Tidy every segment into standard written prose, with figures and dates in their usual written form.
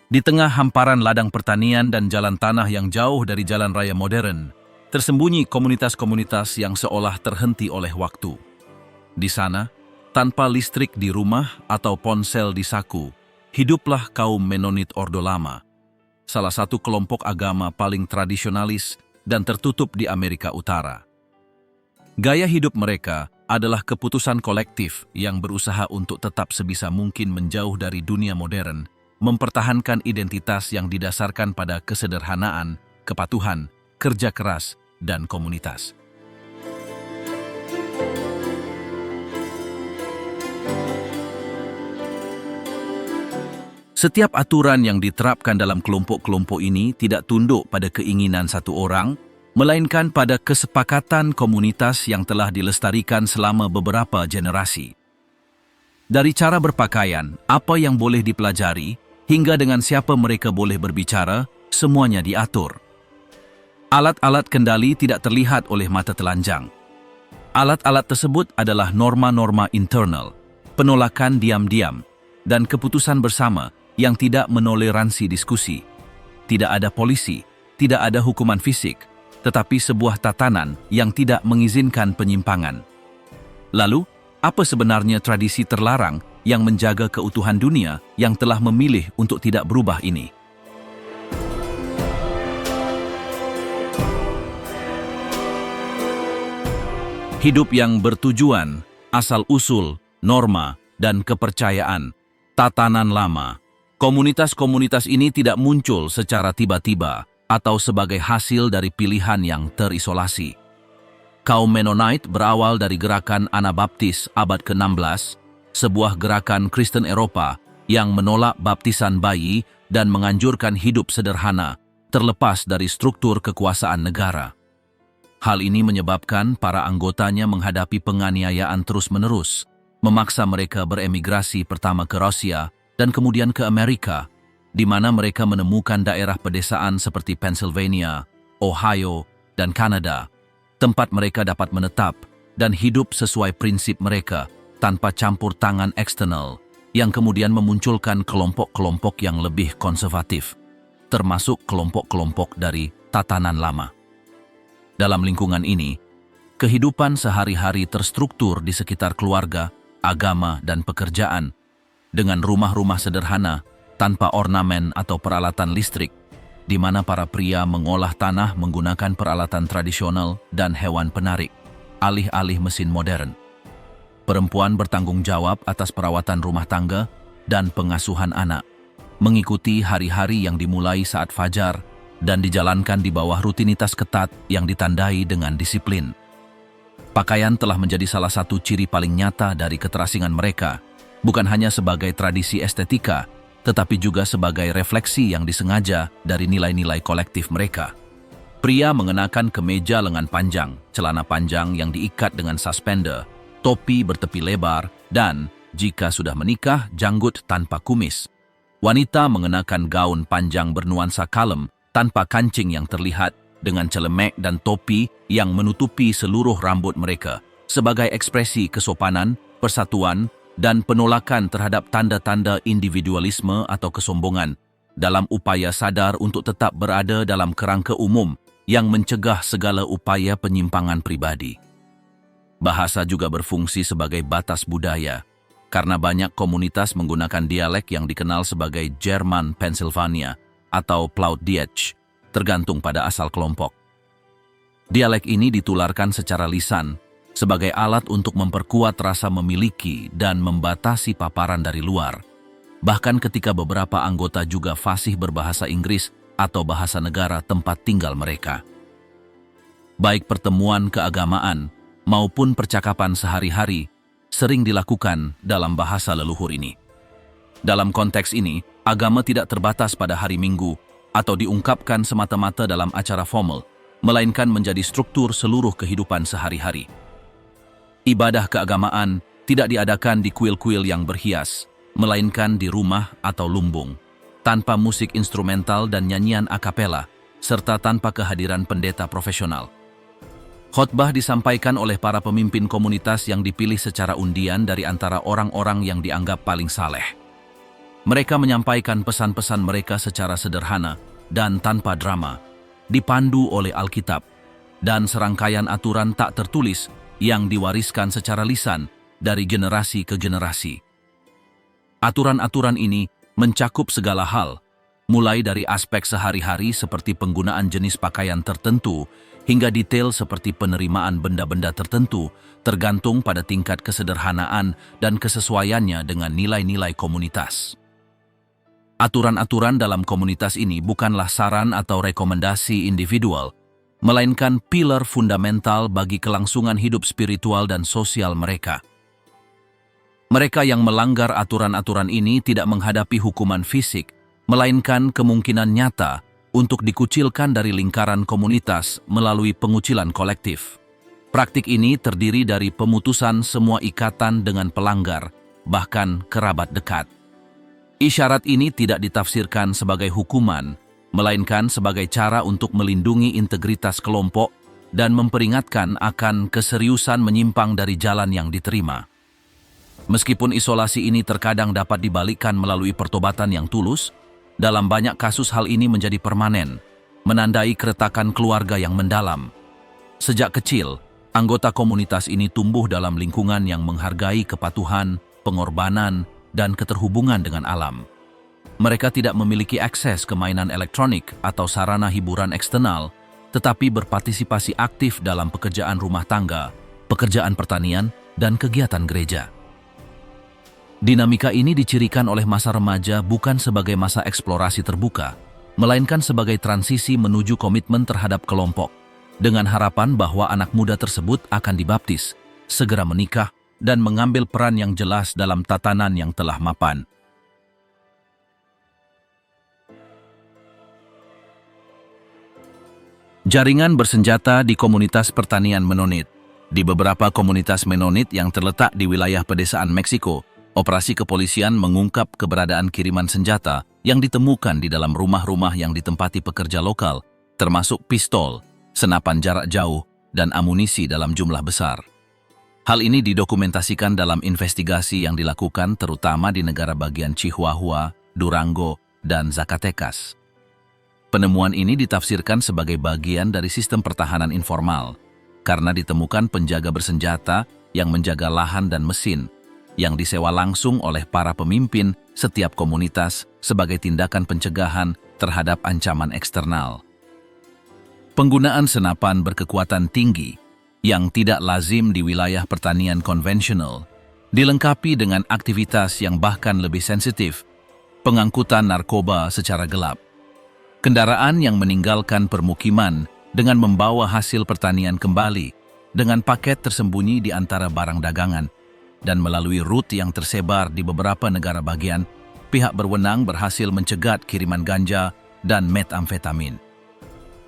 Di tengah hamparan ladang pertanian dan jalan tanah yang jauh dari jalan raya modern, tersembunyi komunitas-komunitas yang seolah terhenti oleh waktu. Di sana, tanpa listrik di rumah atau ponsel di saku, hiduplah kaum Menonit Ordo Lama, salah satu kelompok agama paling tradisionalis dan tertutup di Amerika Utara. Gaya hidup mereka adalah keputusan kolektif yang berusaha untuk tetap sebisa mungkin menjauh dari dunia modern, mempertahankan identitas yang didasarkan pada kesederhanaan, kepatuhan, kerja keras, dan komunitas. Setiap aturan yang diterapkan dalam kelompok-kelompok ini tidak tunduk pada keinginan satu orang, melainkan pada kesepakatan komunitas yang telah dilestarikan selama beberapa generasi. Dari cara berpakaian, apa yang boleh dipelajari, hingga dengan siapa mereka boleh berbicara, semuanya diatur. Alat-alat kendali tidak terlihat oleh mata telanjang. Alat-alat tersebut adalah norma-norma internal, penolakan diam-diam, dan keputusan bersama yang tidak menoleransi diskusi. Tidak ada polisi, tidak ada hukuman fisik, tetapi sebuah tatanan yang tidak mengizinkan penyimpangan. Lalu, apa sebenarnya tradisi terlarang yang menjaga keutuhan dunia yang telah memilih untuk tidak berubah ini? Hidup yang bertujuan, asal-usul, norma, dan kepercayaan, tatanan lama. Komunitas-komunitas ini tidak muncul secara tiba-tiba atau sebagai hasil dari pilihan yang terisolasi. Kaum Mennonite berawal dari gerakan Anabaptis abad ke-16, sebuah gerakan Kristen Eropa yang menolak baptisan bayi dan menganjurkan hidup sederhana, terlepas dari struktur kekuasaan negara. Hal ini menyebabkan para anggotanya menghadapi penganiayaan terus-menerus, memaksa mereka beremigrasi pertama ke Rusia dan kemudian ke Amerika, di mana mereka menemukan daerah pedesaan seperti Pennsylvania, Ohio, dan Kanada, tempat mereka dapat menetap dan hidup sesuai prinsip mereka tanpa campur tangan eksternal, yang kemudian memunculkan kelompok-kelompok yang lebih konservatif, termasuk kelompok-kelompok dari tatanan lama. Dalam lingkungan ini, kehidupan sehari-hari terstruktur di sekitar keluarga, agama, dan pekerjaan, dengan rumah-rumah sederhana, tanpa ornamen atau peralatan listrik, di mana para pria mengolah tanah menggunakan peralatan tradisional dan hewan penarik, alih-alih mesin modern. Perempuan bertanggung jawab atas perawatan rumah tangga dan pengasuhan anak, mengikuti hari-hari yang dimulai saat fajar dan dijalankan di bawah rutinitas ketat yang ditandai dengan disiplin. Pakaian telah menjadi salah satu ciri paling nyata dari keterasingan mereka, bukan hanya sebagai tradisi estetika, tetapi juga sebagai refleksi yang disengaja dari nilai-nilai kolektif mereka. Pria mengenakan kemeja lengan panjang, celana panjang yang diikat dengan suspender, topi bertepi lebar, dan, jika sudah menikah, janggut tanpa kumis. Wanita mengenakan gaun panjang bernuansa kalem, tanpa kancing yang terlihat, dengan celemek dan topi yang menutupi seluruh rambut mereka, sebagai ekspresi kesopanan, persatuan, dan penolakan terhadap tanda-tanda individualisme atau kesombongan, dalam upaya sadar untuk tetap berada dalam kerangka umum yang mencegah segala upaya penyimpangan pribadi. Bahasa juga berfungsi sebagai batas budaya, karena banyak komunitas menggunakan dialek yang dikenal sebagai Jerman Pennsylvania atau Plattdeutsch, tergantung pada asal kelompok. Dialek ini ditularkan secara lisan, sebagai alat untuk memperkuat rasa memiliki dan membatasi paparan dari luar, bahkan ketika beberapa anggota juga fasih berbahasa Inggris atau bahasa negara tempat tinggal mereka. Baik pertemuan keagamaan maupun percakapan sehari-hari sering dilakukan dalam bahasa leluhur ini. Dalam konteks ini, agama tidak terbatas pada hari Minggu atau diungkapkan semata-mata dalam acara formal, melainkan menjadi struktur seluruh kehidupan sehari-hari. Ibadah keagamaan tidak diadakan di kuil-kuil yang berhias, melainkan di rumah atau lumbung, tanpa musik instrumental dan nyanyian a cappella, serta tanpa kehadiran pendeta profesional. Khotbah disampaikan oleh para pemimpin komunitas yang dipilih secara undian dari antara orang-orang yang dianggap paling saleh. Mereka menyampaikan pesan-pesan mereka secara sederhana dan tanpa drama, dipandu oleh Alkitab, dan serangkaian aturan tak tertulis yang diwariskan secara lisan dari generasi ke generasi. Aturan-aturan ini mencakup segala hal, mulai dari aspek sehari-hari seperti penggunaan jenis pakaian tertentu, hingga detail seperti penerimaan benda-benda tertentu, tergantung pada tingkat kesederhanaan dan kesesuaiannya dengan nilai-nilai komunitas. Aturan-aturan dalam komunitas ini bukanlah saran atau rekomendasi individual, melainkan pilar fundamental bagi kelangsungan hidup spiritual dan sosial mereka. Mereka yang melanggar aturan-aturan ini tidak menghadapi hukuman fisik, melainkan kemungkinan nyata untuk dikucilkan dari lingkaran komunitas melalui pengucilan kolektif. Praktik ini terdiri dari pemutusan semua ikatan dengan pelanggar, bahkan kerabat dekat. Isyarat ini tidak ditafsirkan sebagai hukuman, melainkan sebagai cara untuk melindungi integritas kelompok dan memperingatkan akan keseriusan menyimpang dari jalan yang diterima. Meskipun isolasi ini terkadang dapat dibalikkan melalui pertobatan yang tulus, dalam banyak kasus hal ini menjadi permanen, menandai keretakan keluarga yang mendalam. Sejak kecil, anggota komunitas ini tumbuh dalam lingkungan yang menghargai kepatuhan, pengorbanan, dan keterhubungan dengan alam. Mereka tidak memiliki akses ke mainan elektronik atau sarana hiburan eksternal, tetapi berpartisipasi aktif dalam pekerjaan rumah tangga, pekerjaan pertanian, dan kegiatan gereja. Dinamika ini dicirikan oleh masa remaja bukan sebagai masa eksplorasi terbuka, melainkan sebagai transisi menuju komitmen terhadap kelompok, dengan harapan bahwa anak muda tersebut akan dibaptis, segera menikah, dan mengambil peran yang jelas dalam tatanan yang telah mapan. Jaringan bersenjata di komunitas pertanian Menonit. Di beberapa komunitas Menonit yang terletak di wilayah pedesaan Meksiko, operasi kepolisian mengungkap keberadaan kiriman senjata yang ditemukan di dalam rumah-rumah yang ditempati pekerja lokal, termasuk pistol, senapan jarak jauh, dan amunisi dalam jumlah besar. Hal ini didokumentasikan dalam investigasi yang dilakukan terutama di negara bagian Chihuahua, Durango, dan Zacatecas. Penemuan ini ditafsirkan sebagai bagian dari sistem pertahanan informal, karena ditemukan penjaga bersenjata yang menjaga lahan dan mesin, yang disewa langsung oleh para pemimpin setiap komunitas sebagai tindakan pencegahan terhadap ancaman eksternal. Penggunaan senapan berkekuatan tinggi yang tidak lazim di wilayah pertanian konvensional, dilengkapi dengan aktivitas yang bahkan lebih sensitif, pengangkutan narkoba secara gelap, kendaraan yang meninggalkan permukiman dengan membawa hasil pertanian kembali dengan paket tersembunyi di antara barang dagangan, dan melalui rute yang tersebar di beberapa negara bagian, pihak berwenang berhasil mencegat kiriman ganja dan metamfetamin.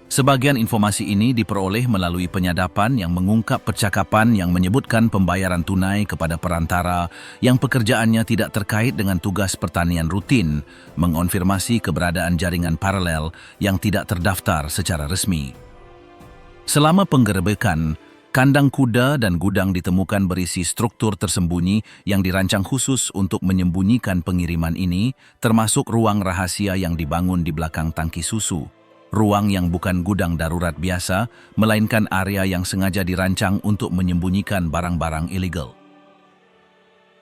Sebagian informasi ini diperoleh melalui penyadapan yang mengungkap percakapan yang menyebutkan pembayaran tunai kepada perantara yang pekerjaannya tidak terkait dengan tugas pertanian rutin, mengonfirmasi keberadaan jaringan paralel yang tidak terdaftar secara resmi. Selama penggerebekan, kandang kuda dan gudang ditemukan berisi struktur tersembunyi yang dirancang khusus untuk menyembunyikan pengiriman ini, termasuk ruang rahasia yang dibangun di belakang tangki susu, ruang yang bukan gudang darurat biasa, melainkan area yang sengaja dirancang untuk menyembunyikan barang-barang ilegal.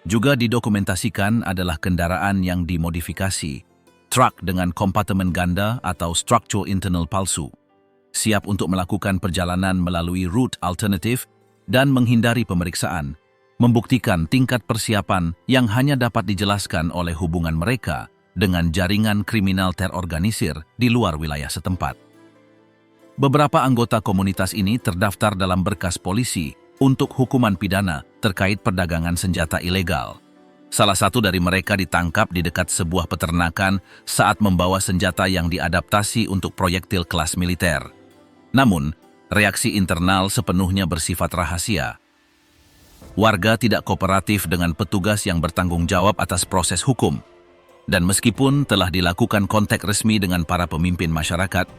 Juga didokumentasikan adalah kendaraan yang dimodifikasi, truk dengan kompartemen ganda atau structural internal palsu, siap untuk melakukan perjalanan melalui rute alternatif dan menghindari pemeriksaan, membuktikan tingkat persiapan yang hanya dapat dijelaskan oleh hubungan mereka dengan jaringan kriminal terorganisir di luar wilayah setempat. Beberapa anggota komunitas ini terdaftar dalam berkas polisi untuk hukuman pidana terkait perdagangan senjata ilegal. Salah satu dari mereka ditangkap di dekat sebuah peternakan saat membawa senjata yang diadaptasi untuk proyektil kelas militer. Namun, reaksi internal sepenuhnya bersifat rahasia. Warga tidak kooperatif dengan petugas yang bertanggung jawab atas proses hukum, dan meskipun telah dilakukan kontak resmi dengan para pemimpin masyarakat,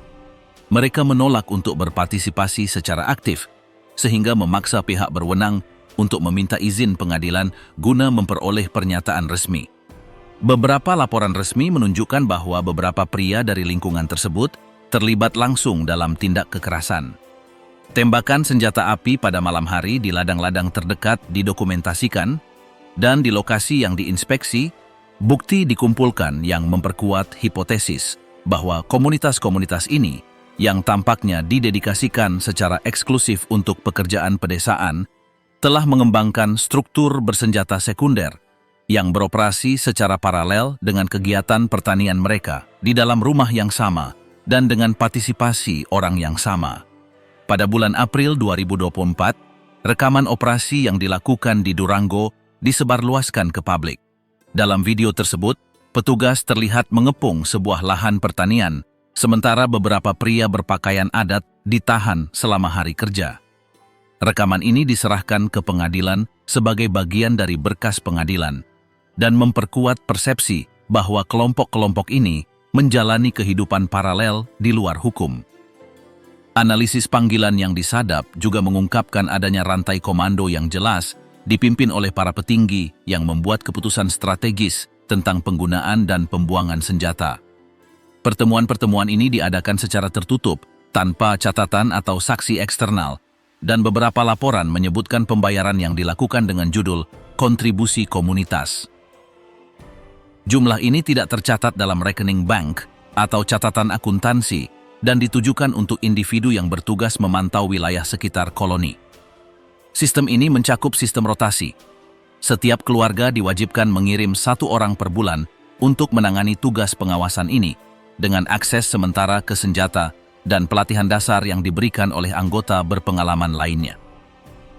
mereka menolak untuk berpartisipasi secara aktif, sehingga memaksa pihak berwenang untuk meminta izin pengadilan guna memperoleh pernyataan resmi. Beberapa laporan resmi menunjukkan bahwa beberapa pria dari lingkungan tersebut terlibat langsung dalam tindak kekerasan. Tembakan senjata api pada malam hari di ladang-ladang terdekat didokumentasikan, dan di lokasi yang diinspeksi, bukti dikumpulkan yang memperkuat hipotesis bahwa komunitas-komunitas ini yang tampaknya didedikasikan secara eksklusif untuk pekerjaan pedesaan telah mengembangkan struktur bersenjata sekunder yang beroperasi secara paralel dengan kegiatan pertanian mereka di dalam rumah yang sama dan dengan partisipasi orang yang sama. Pada bulan April 2024, rekaman operasi yang dilakukan di Durango disebarluaskan ke publik. Dalam video tersebut, petugas terlihat mengepung sebuah lahan pertanian, sementara beberapa pria berpakaian adat ditahan selama hari kerja. Rekaman ini diserahkan ke pengadilan sebagai bagian dari berkas pengadilan dan memperkuat persepsi bahwa kelompok-kelompok ini menjalani kehidupan paralel di luar hukum. Analisis panggilan yang disadap juga mengungkapkan adanya rantai komando yang jelas dipimpin oleh para petinggi yang membuat keputusan strategis tentang penggunaan dan pembuangan senjata. Pertemuan-pertemuan ini diadakan secara tertutup, tanpa catatan atau saksi eksternal, dan beberapa laporan menyebutkan pembayaran yang dilakukan dengan judul kontribusi komunitas. Jumlah ini tidak tercatat dalam rekening bank atau catatan akuntansi dan ditujukan untuk individu yang bertugas memantau wilayah sekitar koloni. Sistem ini mencakup sistem rotasi. Setiap keluarga diwajibkan mengirim 1 orang per bulan untuk menangani tugas pengawasan ini dengan akses sementara ke senjata dan pelatihan dasar yang diberikan oleh anggota berpengalaman lainnya.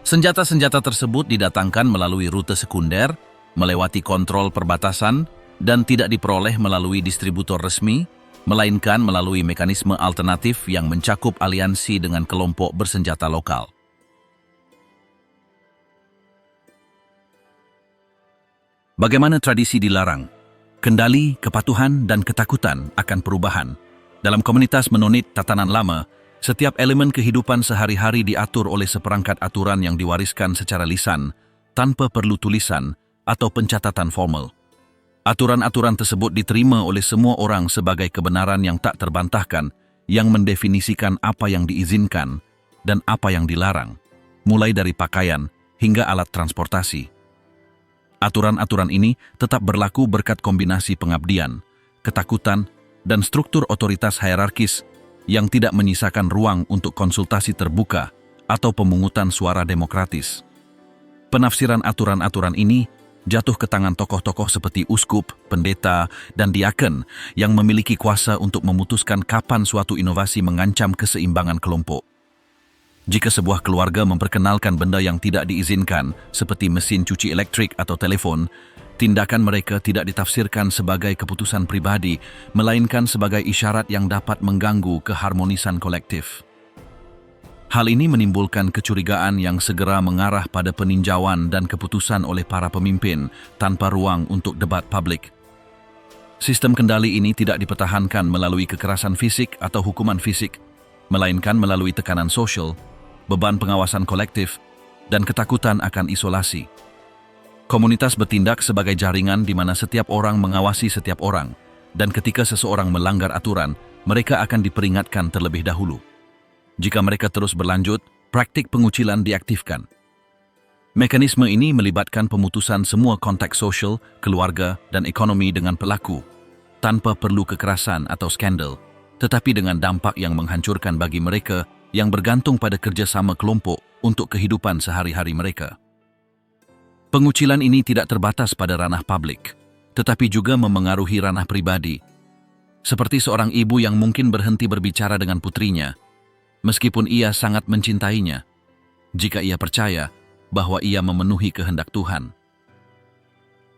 Senjata-senjata tersebut didatangkan melalui rute sekunder, melewati kontrol perbatasan, dan tidak diperoleh melalui distributor resmi, melainkan melalui mekanisme alternatif yang mencakup aliansi dengan kelompok bersenjata lokal. Bagaimana tradisi dilarang? Kendali, kepatuhan, dan ketakutan akan perubahan. Dalam komunitas Menonit tatanan lama, setiap elemen kehidupan sehari-hari diatur oleh seperangkat aturan yang diwariskan secara lisan, tanpa perlu tulisan atau pencatatan formal. Aturan-aturan tersebut diterima oleh semua orang sebagai kebenaran yang tak terbantahkan, yang mendefinisikan apa yang diizinkan dan apa yang dilarang, mulai dari pakaian hingga alat transportasi. Aturan-aturan ini tetap berlaku berkat kombinasi pengabdian, ketakutan, dan struktur otoritas hierarkis yang tidak menyisakan ruang untuk konsultasi terbuka atau pemungutan suara demokratis. Penafsiran aturan-aturan ini jatuh ke tangan tokoh-tokoh seperti uskup, pendeta, dan diaken yang memiliki kuasa untuk memutuskan kapan suatu inovasi mengancam keseimbangan kelompok. Jika sebuah keluarga memperkenalkan benda yang tidak diizinkan, seperti mesin cuci elektrik atau telepon, tindakan mereka tidak ditafsirkan sebagai keputusan pribadi, melainkan sebagai isyarat yang dapat mengganggu keharmonisan kolektif. Hal ini menimbulkan kecurigaan yang segera mengarah pada peninjauan dan keputusan oleh para pemimpin tanpa ruang untuk debat publik. Sistem kendali ini tidak dipertahankan melalui kekerasan fisik atau hukuman fisik, melainkan melalui tekanan sosial, beban pengawasan kolektif, dan ketakutan akan isolasi. Komunitas bertindak sebagai jaringan di mana setiap orang mengawasi setiap orang, dan ketika seseorang melanggar aturan, mereka akan diperingatkan terlebih dahulu. Jika mereka terus berlanjut, praktik pengucilan diaktifkan. Mekanisme ini melibatkan pemutusan semua kontak sosial, keluarga, dan ekonomi dengan pelaku, tanpa perlu kekerasan atau skandal, tetapi dengan dampak yang menghancurkan bagi mereka yang bergantung pada kerjasama kelompok untuk kehidupan sehari-hari mereka. Pengucilan ini tidak terbatas pada ranah publik, tetapi juga memengaruhi ranah pribadi, seperti seorang ibu yang mungkin berhenti berbicara dengan putrinya, meskipun ia sangat mencintainya, jika ia percaya bahwa ia memenuhi kehendak Tuhan.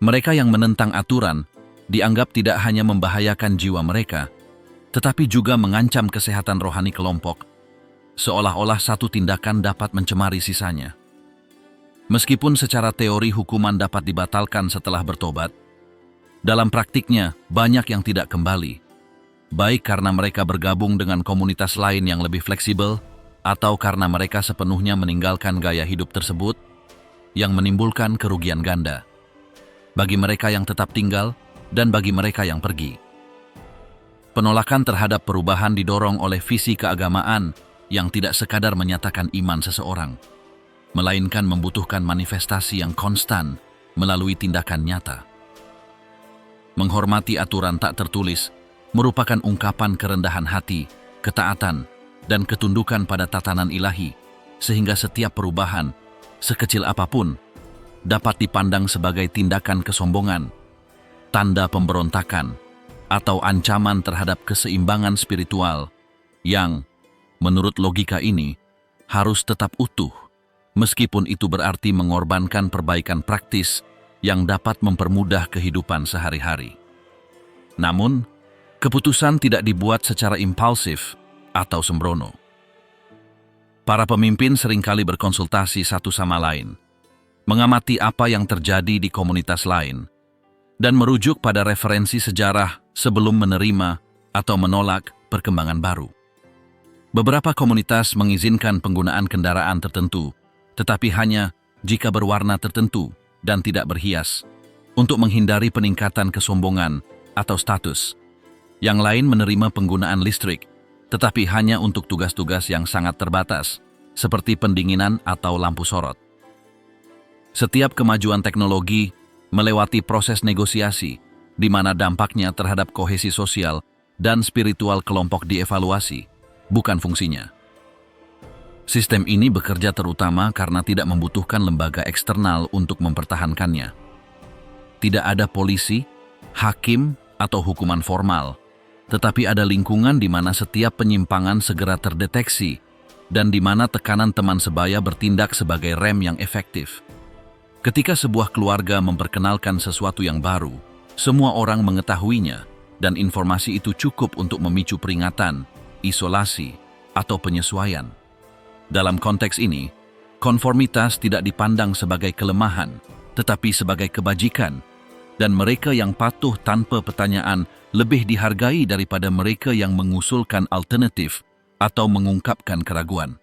Mereka yang menentang aturan dianggap tidak hanya membahayakan jiwa mereka, tetapi juga mengancam kesehatan rohani kelompok, seolah-olah satu tindakan dapat mencemari sisanya. Meskipun secara teori hukuman dapat dibatalkan setelah bertobat, dalam praktiknya banyak yang tidak kembali, baik karena mereka bergabung dengan komunitas lain yang lebih fleksibel, atau karena mereka sepenuhnya meninggalkan gaya hidup tersebut, yang menimbulkan kerugian ganda. Bagi mereka yang tetap tinggal, dan bagi mereka yang pergi. Penolakan terhadap perubahan didorong oleh visi keagamaan yang tidak sekadar menyatakan iman seseorang, melainkan membutuhkan manifestasi yang konstan melalui tindakan nyata. Menghormati aturan tak tertulis merupakan ungkapan kerendahan hati, ketaatan, dan ketundukan pada tatanan ilahi, sehingga setiap perubahan, sekecil apapun, dapat dipandang sebagai tindakan kesombongan, tanda pemberontakan, atau ancaman terhadap keseimbangan spiritual yang, menurut logika ini, harus tetap utuh, meskipun itu berarti mengorbankan perbaikan praktis yang dapat mempermudah kehidupan sehari-hari. Namun, keputusan tidak dibuat secara impulsif atau sembrono. Para pemimpin seringkali berkonsultasi satu sama lain, mengamati apa yang terjadi di komunitas lain, dan merujuk pada referensi sejarah sebelum menerima atau menolak perkembangan baru. Beberapa komunitas mengizinkan penggunaan kendaraan tertentu, tetapi hanya jika berwarna tertentu dan tidak berhias, untuk menghindari peningkatan kesombongan atau status. Yang lain menerima penggunaan listrik, tetapi hanya untuk tugas-tugas yang sangat terbatas, seperti pendinginan atau lampu sorot. Setiap kemajuan teknologi melewati proses negosiasi, di mana dampaknya terhadap kohesi sosial dan spiritual kelompok dievaluasi, bukan fungsinya. Sistem ini bekerja terutama karena tidak membutuhkan lembaga eksternal untuk mempertahankannya. Tidak ada polisi, hakim, atau hukuman formal, tetapi ada lingkungan di mana setiap penyimpangan segera terdeteksi dan di mana tekanan teman sebaya bertindak sebagai rem yang efektif. Ketika sebuah keluarga memperkenalkan sesuatu yang baru, semua orang mengetahuinya dan informasi itu cukup untuk memicu peringatan, isolasi, atau penyesuaian. Dalam konteks ini, konformitas tidak dipandang sebagai kelemahan, tetapi sebagai kebajikan, dan mereka yang patuh tanpa pertanyaan lebih dihargai daripada mereka yang mengusulkan alternatif atau mengungkapkan keraguan.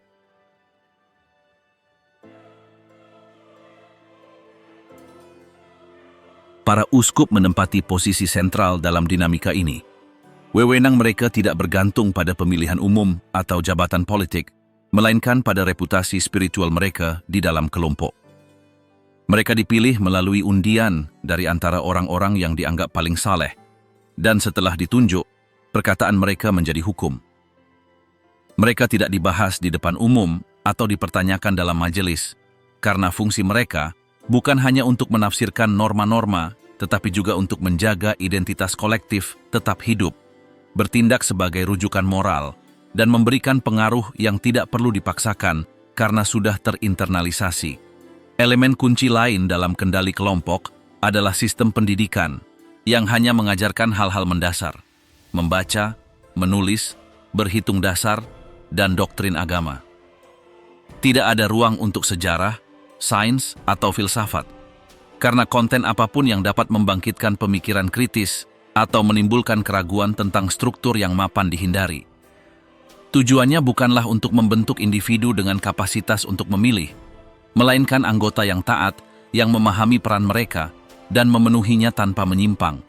Para uskup menempati posisi sentral dalam dinamika ini. Wewenang mereka tidak bergantung pada pemilihan umum atau jabatan politik, melainkan pada reputasi spiritual mereka di dalam kelompok. Mereka dipilih melalui undian dari antara orang-orang yang dianggap paling saleh, dan setelah ditunjuk, perkataan mereka menjadi hukum. Mereka tidak dibahas di depan umum atau dipertanyakan dalam majelis, karena fungsi mereka bukan hanya untuk menafsirkan norma-norma, tetapi juga untuk menjaga identitas kolektif tetap hidup, bertindak sebagai rujukan moral, dan memberikan pengaruh yang tidak perlu dipaksakan karena sudah terinternalisasi. Elemen kunci lain dalam kendali kelompok adalah sistem pendidikan yang hanya mengajarkan hal-hal mendasar, membaca, menulis, berhitung dasar, dan doktrin agama. Tidak ada ruang untuk sejarah, sains, atau filsafat, karena konten apapun yang dapat membangkitkan pemikiran kritis atau menimbulkan keraguan tentang struktur yang mapan dihindari. Tujuannya bukanlah untuk membentuk individu dengan kapasitas untuk memilih, melainkan anggota yang taat, yang memahami peran mereka, dan memenuhinya tanpa menyimpang,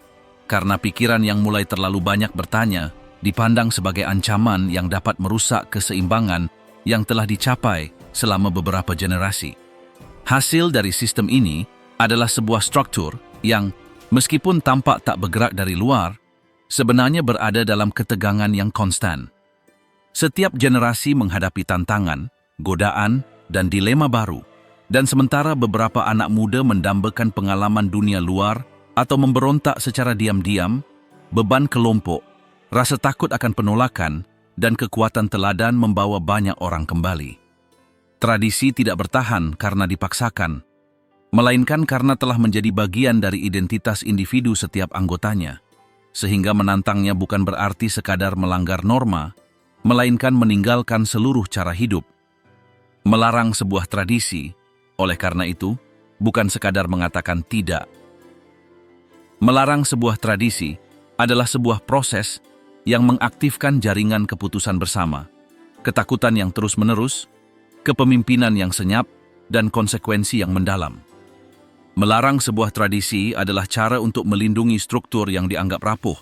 karena pikiran yang mulai terlalu banyak bertanya dipandang sebagai ancaman yang dapat merusak keseimbangan yang telah dicapai selama beberapa generasi. Hasil dari sistem ini adalah sebuah struktur yang, meskipun tampak tak bergerak dari luar, sebenarnya berada dalam ketegangan yang konstan. Setiap generasi menghadapi tantangan, godaan, dan dilema baru, dan sementara beberapa anak muda mendambakan pengalaman dunia luar atau memberontak secara diam-diam, beban kelompok, rasa takut akan penolakan, dan kekuatan teladan membawa banyak orang kembali. Tradisi tidak bertahan karena dipaksakan, melainkan karena telah menjadi bagian dari identitas individu setiap anggotanya, sehingga menantangnya bukan berarti sekadar melanggar norma, melainkan meninggalkan seluruh cara hidup. Melarang sebuah tradisi, oleh karena itu, bukan sekadar mengatakan tidak. Melarang sebuah tradisi adalah sebuah proses yang mengaktifkan jaringan keputusan bersama, ketakutan yang terus-menerus, kepemimpinan yang senyap, dan konsekuensi yang mendalam. Melarang sebuah tradisi adalah cara untuk melindungi struktur yang dianggap rapuh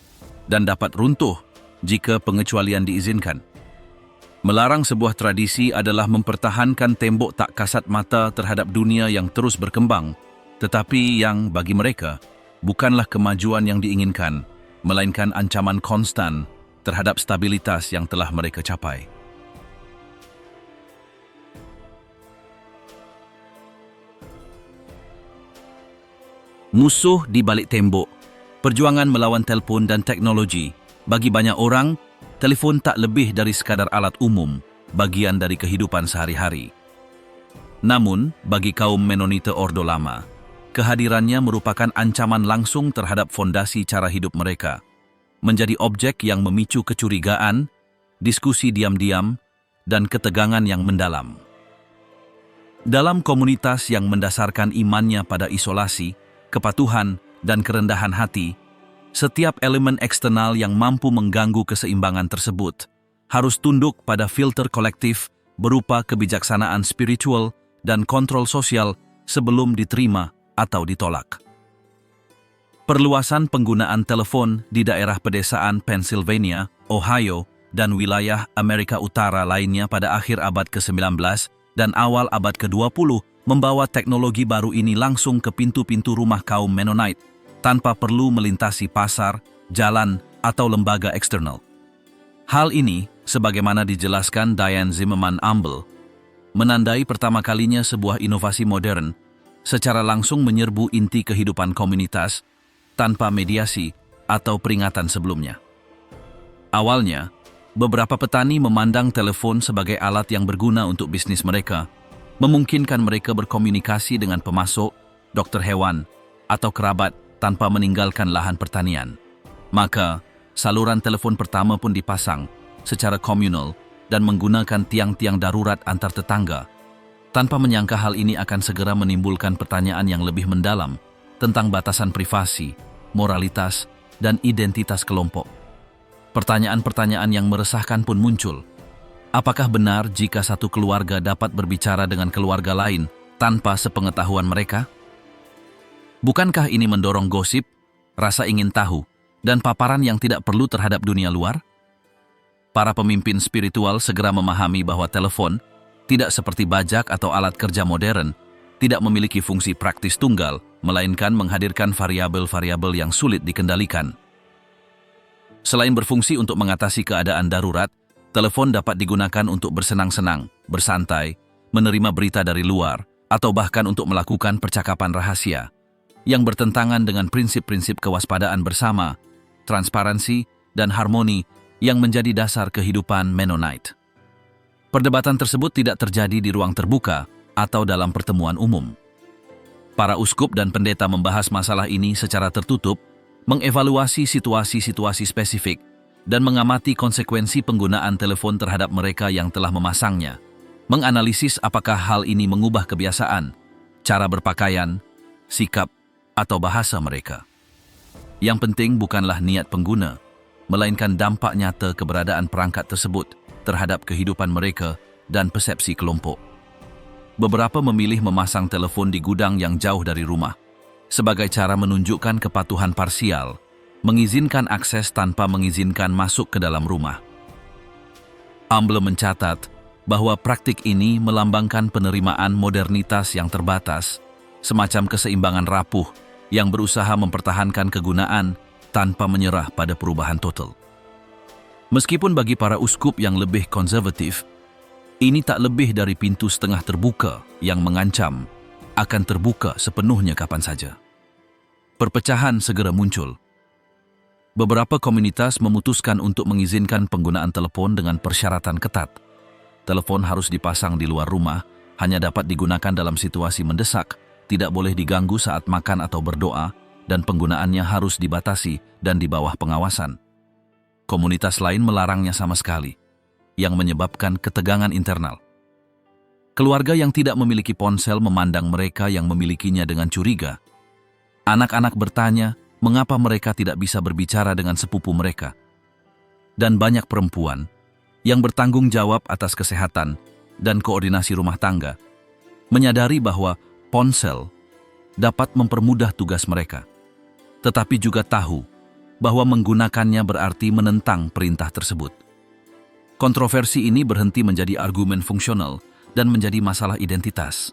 dan dapat runtuh jika pengecualian diizinkan. Melarang sebuah tradisi adalah mempertahankan tembok tak kasat mata terhadap dunia yang terus berkembang, tetapi yang bagi mereka bukanlah kemajuan yang diinginkan, melainkan ancaman konstan terhadap stabilitas yang telah mereka capai. Musuh di balik tembok, perjuangan melawan telefon dan teknologi. Bagi banyak orang, telefon tak lebih dari sekadar alat umum, bagian dari kehidupan sehari-hari. Namun, bagi kaum Mennonite Ordo Lama, kehadirannya merupakan ancaman langsung terhadap fondasi cara hidup mereka, menjadi objek yang memicu kecurigaan, diskusi diam-diam, dan ketegangan yang mendalam. Dalam komunitas yang mendasarkan imannya pada isolasi, kepatuhan, dan kerendahan hati, setiap elemen eksternal yang mampu mengganggu keseimbangan tersebut harus tunduk pada filter kolektif berupa kebijaksanaan spiritual dan kontrol sosial sebelum diterima atau ditolak. Perluasan penggunaan telepon di daerah pedesaan Pennsylvania, Ohio, dan wilayah Amerika Utara lainnya pada akhir abad ke-19 dan awal abad ke-20 membawa teknologi baru ini langsung ke pintu-pintu rumah kaum Mennonite tanpa perlu melintasi pasar, jalan, atau lembaga eksternal. Hal ini, sebagaimana dijelaskan Diane Zimmerman Amble, menandai pertama kalinya sebuah inovasi modern secara langsung menyerbu inti kehidupan komunitas tanpa mediasi atau peringatan sebelumnya. Awalnya, beberapa petani memandang telepon sebagai alat yang berguna untuk bisnis mereka, memungkinkan mereka berkomunikasi dengan pemasok, dokter hewan, atau kerabat tanpa meninggalkan lahan pertanian. Maka, saluran telepon pertama pun dipasang secara komunal dan menggunakan tiang-tiang darurat antar tetangga, tanpa menyangka hal ini akan segera menimbulkan pertanyaan yang lebih mendalam tentang batasan privasi, moralitas, dan identitas kelompok. Pertanyaan-pertanyaan yang meresahkan pun muncul. Apakah benar jika satu keluarga dapat berbicara dengan keluarga lain tanpa sepengetahuan mereka? Bukankah ini mendorong gosip, rasa ingin tahu, dan paparan yang tidak perlu terhadap dunia luar? Para pemimpin spiritual segera memahami bahwa telepon, tidak seperti bajak atau alat kerja modern, tidak memiliki fungsi praktis tunggal, melainkan menghadirkan variabel-variabel yang sulit dikendalikan. Selain berfungsi untuk mengatasi keadaan darurat, telepon dapat digunakan untuk bersenang-senang, bersantai, menerima berita dari luar, atau bahkan untuk melakukan percakapan rahasia yang bertentangan dengan prinsip-prinsip kewaspadaan bersama, transparansi, dan harmoni yang menjadi dasar kehidupan Mennonite. Perdebatan tersebut tidak terjadi di ruang terbuka atau dalam pertemuan umum. Para uskup dan pendeta membahas masalah ini secara tertutup, mengevaluasi situasi-situasi spesifik, dan mengamati konsekuensi penggunaan telepon terhadap mereka yang telah memasangnya, menganalisis apakah hal ini mengubah kebiasaan, cara berpakaian, sikap, atau bahasa mereka. Yang penting bukanlah niat pengguna, melainkan dampak nyata keberadaan perangkat tersebut terhadap kehidupan mereka dan persepsi kelompok. Beberapa memilih memasang telepon di gudang yang jauh dari rumah, sebagai cara menunjukkan kepatuhan parsial, mengizinkan akses tanpa mengizinkan masuk ke dalam rumah. Amble mencatat bahwa praktik ini melambangkan penerimaan modernitas yang terbatas, semacam keseimbangan rapuh yang berusaha mempertahankan kegunaan tanpa menyerah pada perubahan total. Meskipun bagi para uskup yang lebih konservatif, ini tak lebih dari pintu setengah terbuka yang mengancam akan terbuka sepenuhnya kapan saja. Perpecahan segera muncul. Beberapa komunitas memutuskan untuk mengizinkan penggunaan telepon dengan persyaratan ketat. Telepon harus dipasang di luar rumah, hanya dapat digunakan dalam situasi mendesak, tidak boleh diganggu saat makan atau berdoa, dan penggunaannya harus dibatasi dan di bawah pengawasan. Komunitas lain melarangnya sama sekali, yang menyebabkan ketegangan internal. Keluarga yang tidak memiliki ponsel memandang mereka yang memilikinya dengan curiga. Anak-anak bertanya, mengapa mereka tidak bisa berbicara dengan sepupu mereka. Dan banyak perempuan yang bertanggung jawab atas kesehatan dan koordinasi rumah tangga menyadari bahwa ponsel dapat mempermudah tugas mereka, tetapi juga tahu bahwa menggunakannya berarti menentang perintah tersebut. Kontroversi ini berhenti menjadi argumen fungsional dan menjadi masalah identitas.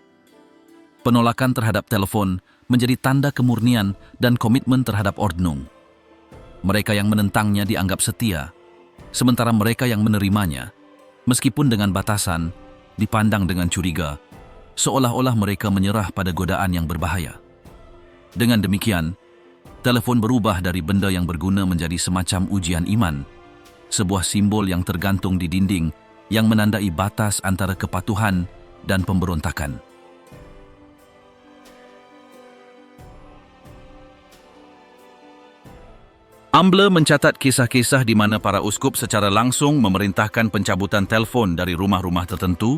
Penolakan terhadap telepon menjadi tanda kemurnian dan komitmen terhadap ordnung. Mereka yang menentangnya dianggap setia, sementara mereka yang menerimanya, meskipun dengan batasan, dipandang dengan curiga, seolah-olah mereka menyerah pada godaan yang berbahaya. Dengan demikian, telepon berubah dari benda yang berguna menjadi semacam ujian iman, sebuah simbol yang tergantung di dinding yang menandai batas antara kepatuhan dan pemberontakan. Amble mencatat kisah-kisah di mana para uskup secara langsung memerintahkan pencabutan telepon dari rumah-rumah tertentu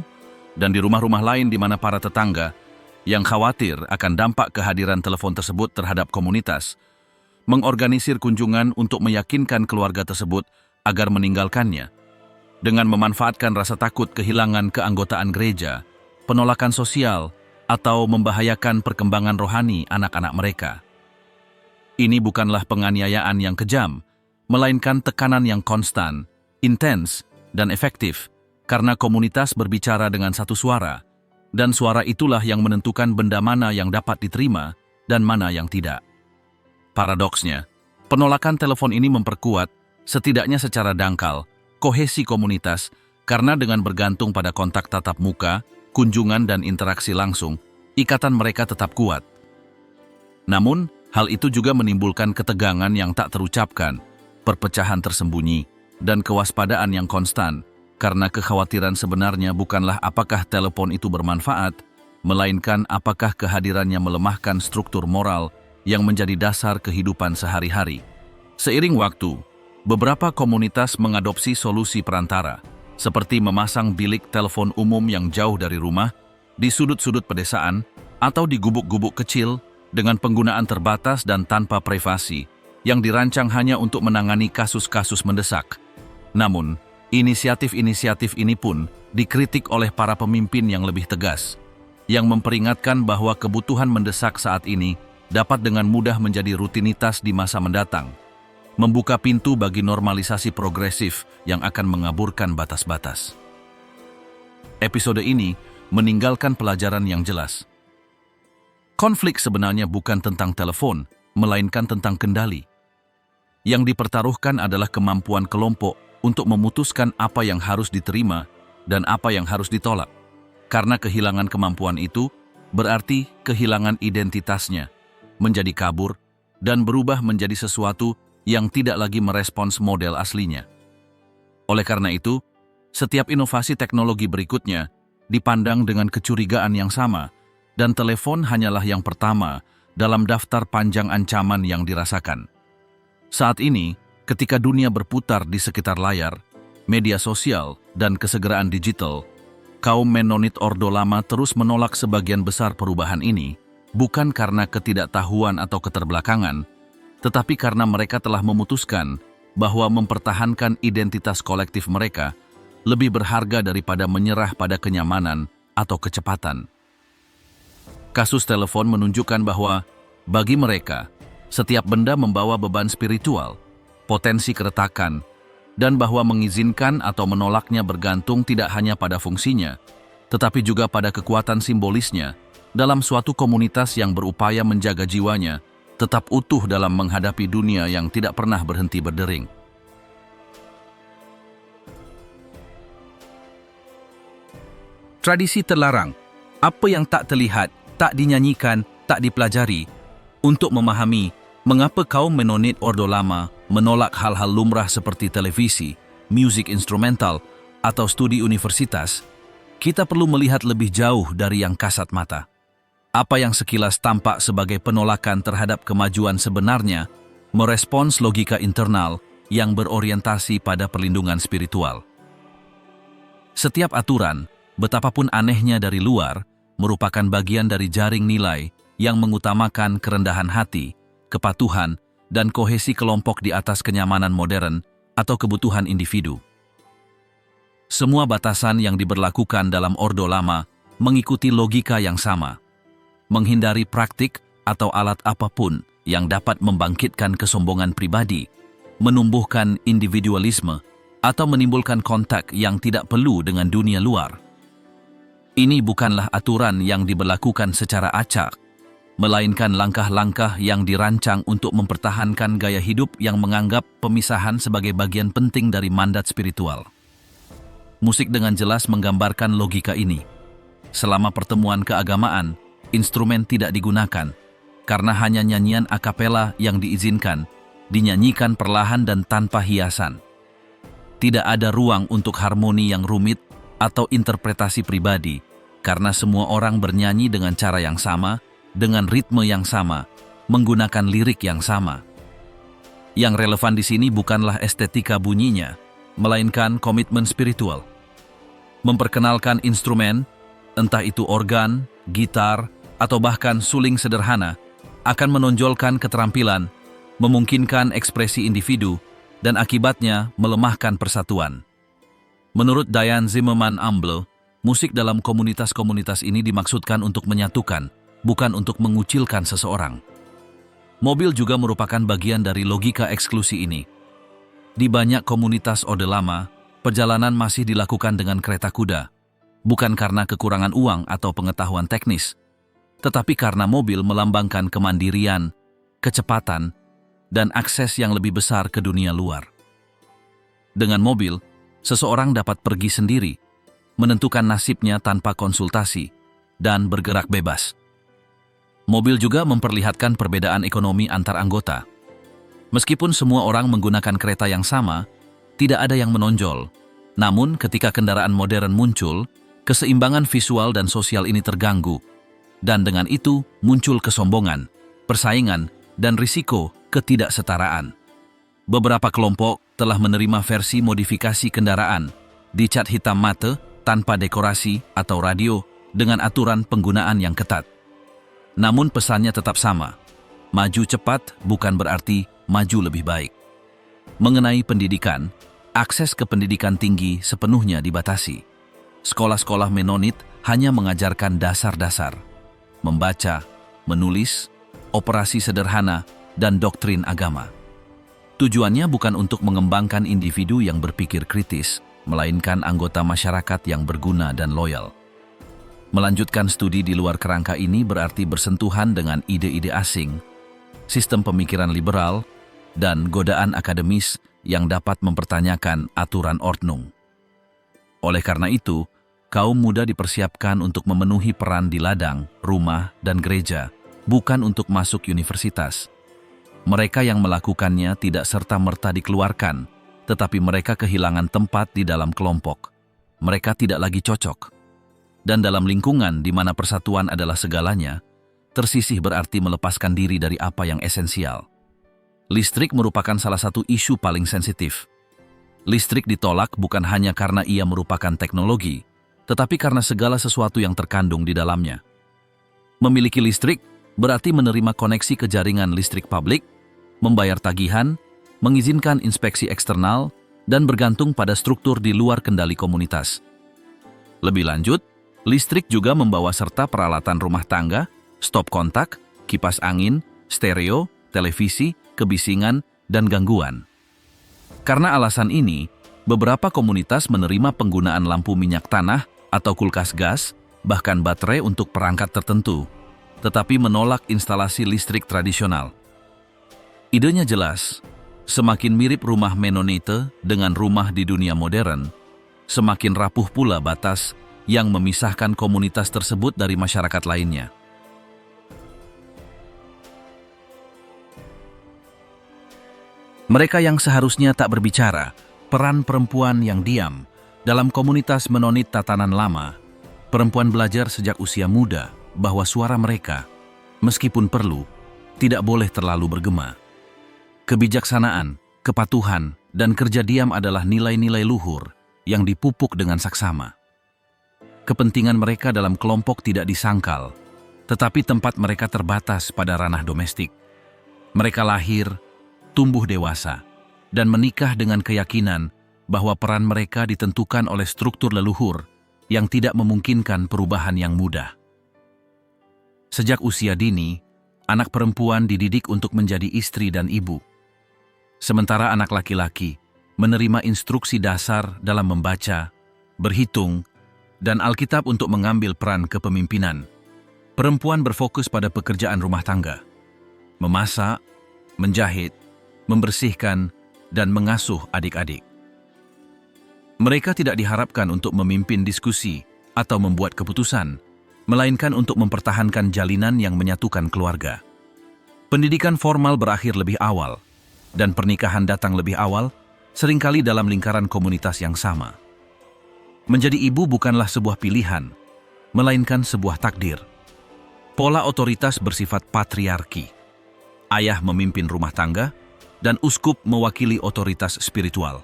dan di rumah-rumah lain di mana para tetangga yang khawatir akan dampak kehadiran telepon tersebut terhadap komunitas mengorganisir kunjungan untuk meyakinkan keluarga tersebut agar meninggalkannya dengan memanfaatkan rasa takut kehilangan keanggotaan gereja, penolakan sosial, atau membahayakan perkembangan rohani anak-anak mereka. Ini bukanlah penganiayaan yang kejam, melainkan tekanan yang konstan, intens, dan efektif, karena komunitas berbicara dengan satu suara, dan suara itulah yang menentukan benda mana yang dapat diterima dan mana yang tidak. Paradoksnya, penolakan telepon ini memperkuat, setidaknya secara dangkal, kohesi komunitas, karena dengan bergantung pada kontak tatap muka, kunjungan dan interaksi langsung, ikatan mereka tetap kuat. Namun, hal itu juga menimbulkan ketegangan yang tak terucapkan, perpecahan tersembunyi, dan kewaspadaan yang konstan, karena kekhawatiran sebenarnya bukanlah apakah telepon itu bermanfaat, melainkan apakah kehadirannya melemahkan struktur moral yang menjadi dasar kehidupan sehari-hari. Seiring waktu, beberapa komunitas mengadopsi solusi perantara, seperti memasang bilik telepon umum yang jauh dari rumah, di sudut-sudut pedesaan, atau di gubuk-gubuk kecil, dengan penggunaan terbatas dan tanpa privasi, yang dirancang hanya untuk menangani kasus-kasus mendesak. Namun, inisiatif-inisiatif ini pun dikritik oleh para pemimpin yang lebih tegas, yang memperingatkan bahwa kebutuhan mendesak saat ini dapat dengan mudah menjadi rutinitas di masa mendatang, membuka pintu bagi normalisasi progresif yang akan mengaburkan batas-batas. Episode ini meninggalkan pelajaran yang jelas. Konflik sebenarnya bukan tentang telepon, melainkan tentang kendali. Yang dipertaruhkan adalah kemampuan kelompok untuk memutuskan apa yang harus diterima dan apa yang harus ditolak. Karena kehilangan kemampuan itu berarti kehilangan identitasnya, menjadi kabur, dan berubah menjadi sesuatu yang tidak lagi merespons model aslinya. Oleh karena itu, setiap inovasi teknologi berikutnya dipandang dengan kecurigaan yang sama, dan telepon hanyalah yang pertama dalam daftar panjang ancaman yang dirasakan. Saat ini, ketika dunia berputar di sekitar layar, media sosial, dan kesegeraan digital, kaum Menonit Ordo Lama terus menolak sebagian besar perubahan ini, bukan karena ketidaktahuan atau keterbelakangan, tetapi karena mereka telah memutuskan bahwa mempertahankan identitas kolektif mereka lebih berharga daripada menyerah pada kenyamanan atau kecepatan. Kasus telepon menunjukkan bahwa, bagi mereka, setiap benda membawa beban spiritual, potensi keretakan, dan bahwa mengizinkan atau menolaknya bergantung tidak hanya pada fungsinya, tetapi juga pada kekuatan simbolisnya dalam suatu komunitas yang berupaya menjaga jiwanya tetap utuh dalam menghadapi dunia yang tidak pernah berhenti berdering. Tradisi terlarang, apa yang tak terlihat, tak dinyanyikan, tak dipelajari, untuk memahami mengapa kaum Menonit Ordo Lama menolak hal-hal lumrah seperti televisi, musik instrumental, atau studi universitas, kita perlu melihat lebih jauh dari yang kasat mata. Apa yang sekilas tampak sebagai penolakan terhadap kemajuan sebenarnya merespons logika internal yang berorientasi pada perlindungan spiritual. Setiap aturan, betapapun anehnya dari luar, merupakan bagian dari jaring nilai yang mengutamakan kerendahan hati, kepatuhan, dan kohesi kelompok di atas kenyamanan modern atau kebutuhan individu. Semua batasan yang diberlakukan dalam Ordo Lama mengikuti logika yang sama, menghindari praktik atau alat apapun yang dapat membangkitkan kesombongan pribadi, menumbuhkan individualisme, atau menimbulkan kontak yang tidak perlu dengan dunia luar. Ini bukanlah aturan yang diberlakukan secara acak, melainkan langkah-langkah yang dirancang untuk mempertahankan gaya hidup yang menganggap pemisahan sebagai bagian penting dari mandat spiritual. Musik dengan jelas menggambarkan logika ini. Selama pertemuan keagamaan, instrumen tidak digunakan, karena hanya nyanyian a cappella yang diizinkan, dinyanyikan perlahan dan tanpa hiasan. Tidak ada ruang untuk harmoni yang rumit atau interpretasi pribadi, karena semua orang bernyanyi dengan cara yang sama, dengan ritme yang sama, menggunakan lirik yang sama. Yang relevan di sini bukanlah estetika bunyinya, melainkan komitmen spiritual. Memperkenalkan instrumen, entah itu organ, gitar, atau bahkan suling sederhana, akan menonjolkan keterampilan, memungkinkan ekspresi individu, dan akibatnya melemahkan persatuan. Menurut Diane Zimmerman Amble, musik dalam komunitas-komunitas ini dimaksudkan untuk menyatukan, bukan untuk mengucilkan seseorang. Mobil juga merupakan bagian dari logika eksklusi ini. Di banyak komunitas Ode Lama, perjalanan masih dilakukan dengan kereta kuda, bukan karena kekurangan uang atau pengetahuan teknis, tetapi karena mobil melambangkan kemandirian, kecepatan, dan akses yang lebih besar ke dunia luar. Dengan mobil, seseorang dapat pergi sendiri, menentukan nasibnya tanpa konsultasi, dan bergerak bebas. Mobil juga memperlihatkan perbedaan ekonomi antar anggota. Meskipun semua orang menggunakan kereta yang sama, tidak ada yang menonjol. Namun, ketika kendaraan modern muncul, keseimbangan visual dan sosial ini terganggu. Dan dengan itu, muncul kesombongan, persaingan, dan risiko ketidaksetaraan. Beberapa kelompok telah menerima versi modifikasi kendaraan, dicat hitam mate, tanpa dekorasi atau radio, dengan aturan penggunaan yang ketat. Namun pesannya tetap sama. Maju cepat bukan berarti maju lebih baik. Mengenai pendidikan, akses ke pendidikan tinggi sepenuhnya dibatasi. Sekolah-sekolah Menonit hanya mengajarkan dasar-dasar, membaca, menulis, operasi sederhana, dan doktrin agama. Tujuannya bukan untuk mengembangkan individu yang berpikir kritis, melainkan anggota masyarakat yang berguna dan loyal. Melanjutkan studi di luar kerangka ini berarti bersentuhan dengan ide-ide asing, sistem pemikiran liberal, dan godaan akademis yang dapat mempertanyakan aturan ordnung. Oleh karena itu, kaum muda dipersiapkan untuk memenuhi peran di ladang, rumah, dan gereja, bukan untuk masuk universitas. Mereka yang melakukannya tidak serta-merta dikeluarkan, tetapi mereka kehilangan tempat di dalam kelompok. Mereka tidak lagi cocok. Dan dalam lingkungan di mana persatuan adalah segalanya, tersisih berarti melepaskan diri dari apa yang esensial. Listrik merupakan salah satu isu paling sensitif. Listrik ditolak bukan hanya karena ia merupakan teknologi, tetapi karena segala sesuatu yang terkandung di dalamnya. Memiliki listrik berarti menerima koneksi ke jaringan listrik publik, membayar tagihan, mengizinkan inspeksi eksternal, dan bergantung pada struktur di luar kendali komunitas. Lebih lanjut, listrik juga membawa serta peralatan rumah tangga, stop kontak, kipas angin, stereo, televisi, kebisingan, dan gangguan. Karena alasan ini, beberapa komunitas menerima penggunaan lampu minyak tanah atau kulkas gas, bahkan baterai untuk perangkat tertentu, tetapi menolak instalasi listrik tradisional. Idenya jelas, semakin mirip rumah Menonite dengan rumah di dunia modern, semakin rapuh pula batas yang memisahkan komunitas tersebut dari masyarakat lainnya. Mereka yang seharusnya tak berbicara, peran perempuan yang diam, dalam komunitas Menonit tatanan lama, perempuan belajar sejak usia muda bahwa suara mereka, meskipun perlu, tidak boleh terlalu bergema. Kebijaksanaan, kepatuhan, dan kerja diam adalah nilai-nilai luhur yang dipupuk dengan saksama. Kepentingan mereka dalam kelompok tidak disangkal, tetapi tempat mereka terbatas pada ranah domestik. Mereka lahir, tumbuh dewasa, dan menikah dengan keyakinan bahwa peran mereka ditentukan oleh struktur leluhur yang tidak memungkinkan perubahan yang mudah. Sejak usia dini, anak perempuan dididik untuk menjadi istri dan ibu. Sementara anak laki-laki menerima instruksi dasar dalam membaca, berhitung, dan Alkitab untuk mengambil peran kepemimpinan. Perempuan berfokus pada pekerjaan rumah tangga, memasak, menjahit, membersihkan, dan mengasuh adik-adik. Mereka tidak diharapkan untuk memimpin diskusi atau membuat keputusan, melainkan untuk mempertahankan jalinan yang menyatukan keluarga. Pendidikan formal berakhir lebih awal, dan pernikahan datang lebih awal, seringkali dalam lingkaran komunitas yang sama. Menjadi ibu bukanlah sebuah pilihan, melainkan sebuah takdir. Pola otoritas bersifat patriarki. Ayah memimpin rumah tangga, dan uskup mewakili otoritas spiritual.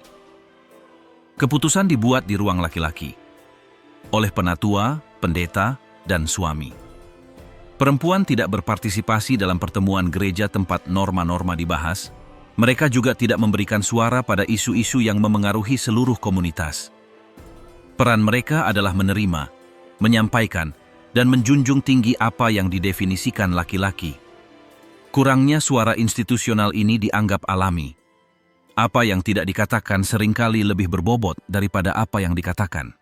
Keputusan dibuat di ruang laki-laki, oleh penatua, pendeta, dan suami. Perempuan tidak berpartisipasi dalam pertemuan gereja tempat norma-norma dibahas. Mereka juga tidak memberikan suara pada isu-isu yang memengaruhi seluruh komunitas. Peran mereka adalah menerima, menyampaikan, dan menjunjung tinggi apa yang didefinisikan laki-laki. Kurangnya suara institusional ini dianggap alami. Apa yang tidak dikatakan seringkali lebih berbobot daripada apa yang dikatakan.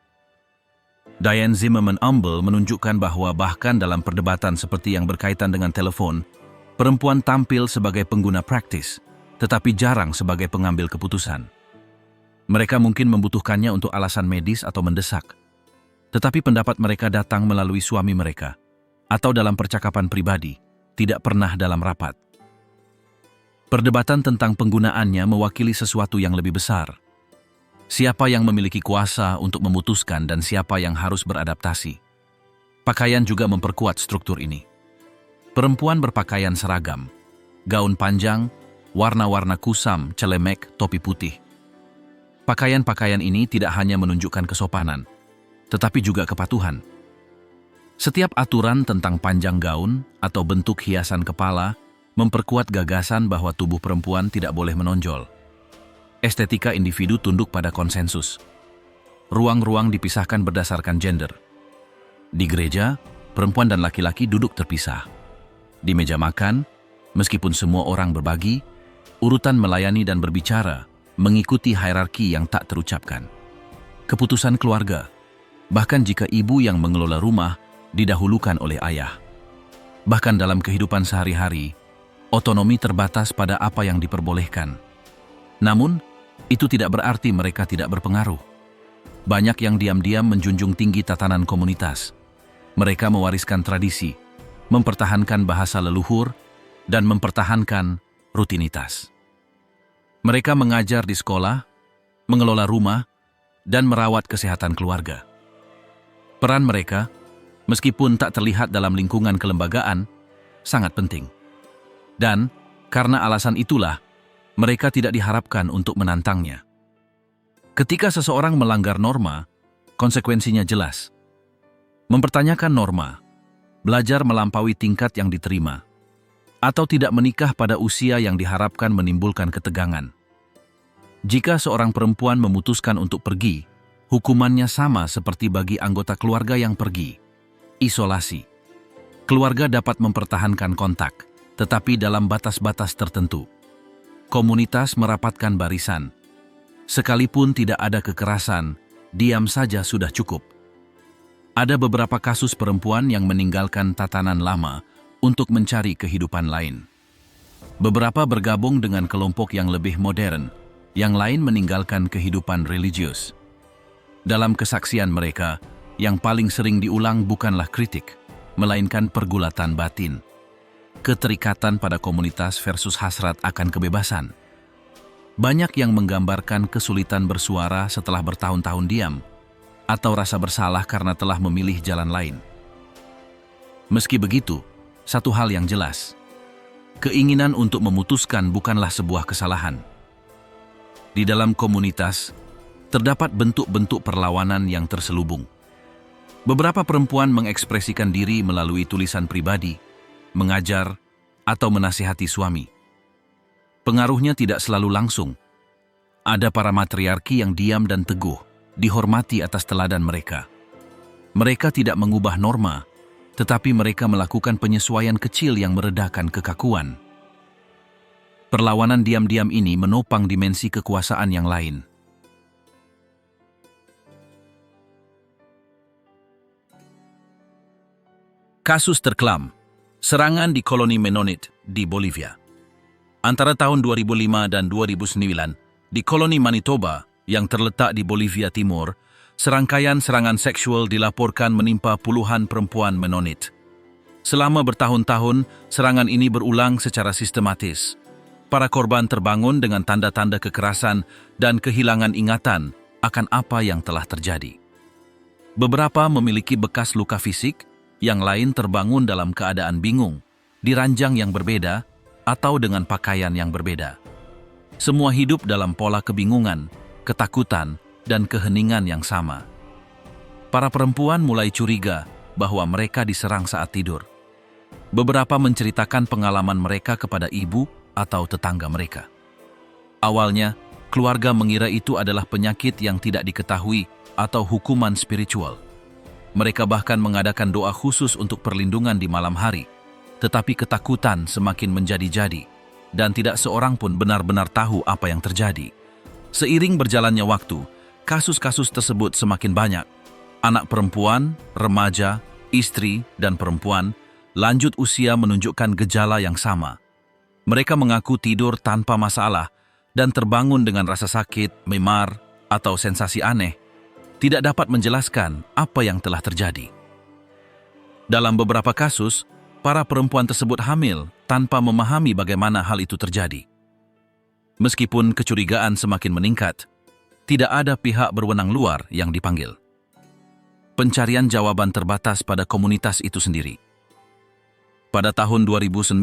Diane Zimmerman-Umbel menunjukkan bahwa bahkan dalam perdebatan seperti yang berkaitan dengan telepon, perempuan tampil sebagai pengguna praktis, tetapi jarang sebagai pengambil keputusan. Mereka mungkin membutuhkannya untuk alasan medis atau mendesak, tetapi pendapat mereka datang melalui suami mereka, atau dalam percakapan pribadi, tidak pernah dalam rapat. Perdebatan tentang penggunaannya mewakili sesuatu yang lebih besar. Siapa yang memiliki kuasa untuk memutuskan dan siapa yang harus beradaptasi. Pakaian juga memperkuat struktur ini. Perempuan berpakaian seragam, gaun panjang, warna-warna kusam, celemek, topi putih. Pakaian-pakaian ini tidak hanya menunjukkan kesopanan, tetapi juga kepatuhan. Setiap aturan tentang panjang gaun atau bentuk hiasan kepala memperkuat gagasan bahwa tubuh perempuan tidak boleh menonjol. Estetika individu tunduk pada konsensus. Ruang-ruang dipisahkan berdasarkan gender. Di gereja, perempuan dan laki-laki duduk terpisah. Di meja makan, meskipun semua orang berbagi, urutan melayani dan berbicara mengikuti hierarki yang tak terucapkan. Keputusan keluarga, bahkan jika ibu yang mengelola rumah, didahulukan oleh ayah. Bahkan dalam kehidupan sehari-hari, otonomi terbatas pada apa yang diperbolehkan. Namun, itu tidak berarti mereka tidak berpengaruh. Banyak yang diam-diam menjunjung tinggi tatanan komunitas. Mereka mewariskan tradisi, mempertahankan bahasa leluhur, dan mempertahankan rutinitas. Mereka mengajar di sekolah, mengelola rumah, dan merawat kesehatan keluarga. Peran mereka, meskipun tak terlihat dalam lingkungan kelembagaan, sangat penting. Dan, karena alasan itulah, mereka tidak diharapkan untuk menantangnya. Ketika seseorang melanggar norma, konsekuensinya jelas. Mempertanyakan norma, belajar melampaui tingkat yang diterima, atau tidak menikah pada usia yang diharapkan menimbulkan ketegangan. Jika seorang perempuan memutuskan untuk pergi, hukumannya sama seperti bagi anggota keluarga yang pergi. Isolasi. Keluarga dapat mempertahankan kontak, tetapi dalam batas-batas tertentu. Komunitas merapatkan barisan. Sekalipun tidak ada kekerasan, diam saja sudah cukup. Ada beberapa kasus perempuan yang meninggalkan tatanan lama untuk mencari kehidupan lain. Beberapa bergabung dengan kelompok yang lebih modern, yang lain meninggalkan kehidupan religius. Dalam kesaksian mereka, yang paling sering diulang bukanlah kritik, melainkan pergulatan batin. Keterikatan pada komunitas versus hasrat akan kebebasan. Banyak yang menggambarkan kesulitan bersuara setelah bertahun-tahun diam, atau rasa bersalah karena telah memilih jalan lain. Meski begitu, satu hal yang jelas, keinginan untuk memutuskan bukanlah sebuah kesalahan. Di dalam komunitas, terdapat bentuk-bentuk perlawanan yang terselubung. Beberapa perempuan mengekspresikan diri melalui tulisan pribadi, mengajar, atau menasihati suami. Pengaruhnya tidak selalu langsung. Ada para matriarki yang diam dan teguh, dihormati atas teladan mereka. Mereka tidak mengubah norma, tetapi mereka melakukan penyesuaian kecil yang meredakan kekakuan. Perlawanan diam-diam ini menopang dimensi kekuasaan yang lain. Kasus terkelam, serangan di koloni Mennonite di Bolivia. Antara tahun 2005 dan 2009, di koloni Manitoba yang terletak di Bolivia Timur, serangkaian serangan seksual dilaporkan menimpa puluhan perempuan Mennonite. Selama bertahun-tahun, serangan ini berulang secara sistematis. Para korban terbangun dengan tanda-tanda kekerasan dan kehilangan ingatan akan apa yang telah terjadi. Beberapa memiliki bekas luka fisik, yang lain terbangun dalam keadaan bingung, di ranjang yang berbeda, atau dengan pakaian yang berbeda. Semua hidup dalam pola kebingungan, ketakutan, dan keheningan yang sama. Para perempuan mulai curiga bahwa mereka diserang saat tidur. Beberapa menceritakan pengalaman mereka kepada ibu atau tetangga mereka. Awalnya, keluarga mengira itu adalah penyakit yang tidak diketahui atau hukuman spiritual. Mereka bahkan mengadakan doa khusus untuk perlindungan di malam hari, tetapi ketakutan semakin menjadi-jadi, dan tidak seorang pun benar-benar tahu apa yang terjadi. Seiring berjalannya waktu, kasus-kasus tersebut semakin banyak. Anak perempuan, remaja, istri, dan perempuan lanjut usia menunjukkan gejala yang sama. Mereka mengaku tidur tanpa masalah dan terbangun dengan rasa sakit, memar, atau sensasi aneh, tidak dapat menjelaskan apa yang telah terjadi. Dalam beberapa kasus, para perempuan tersebut hamil tanpa memahami bagaimana hal itu terjadi. Meskipun kecurigaan semakin meningkat, tidak ada pihak berwenang luar yang dipanggil. Pencarian jawaban terbatas pada komunitas itu sendiri. Pada tahun 2009,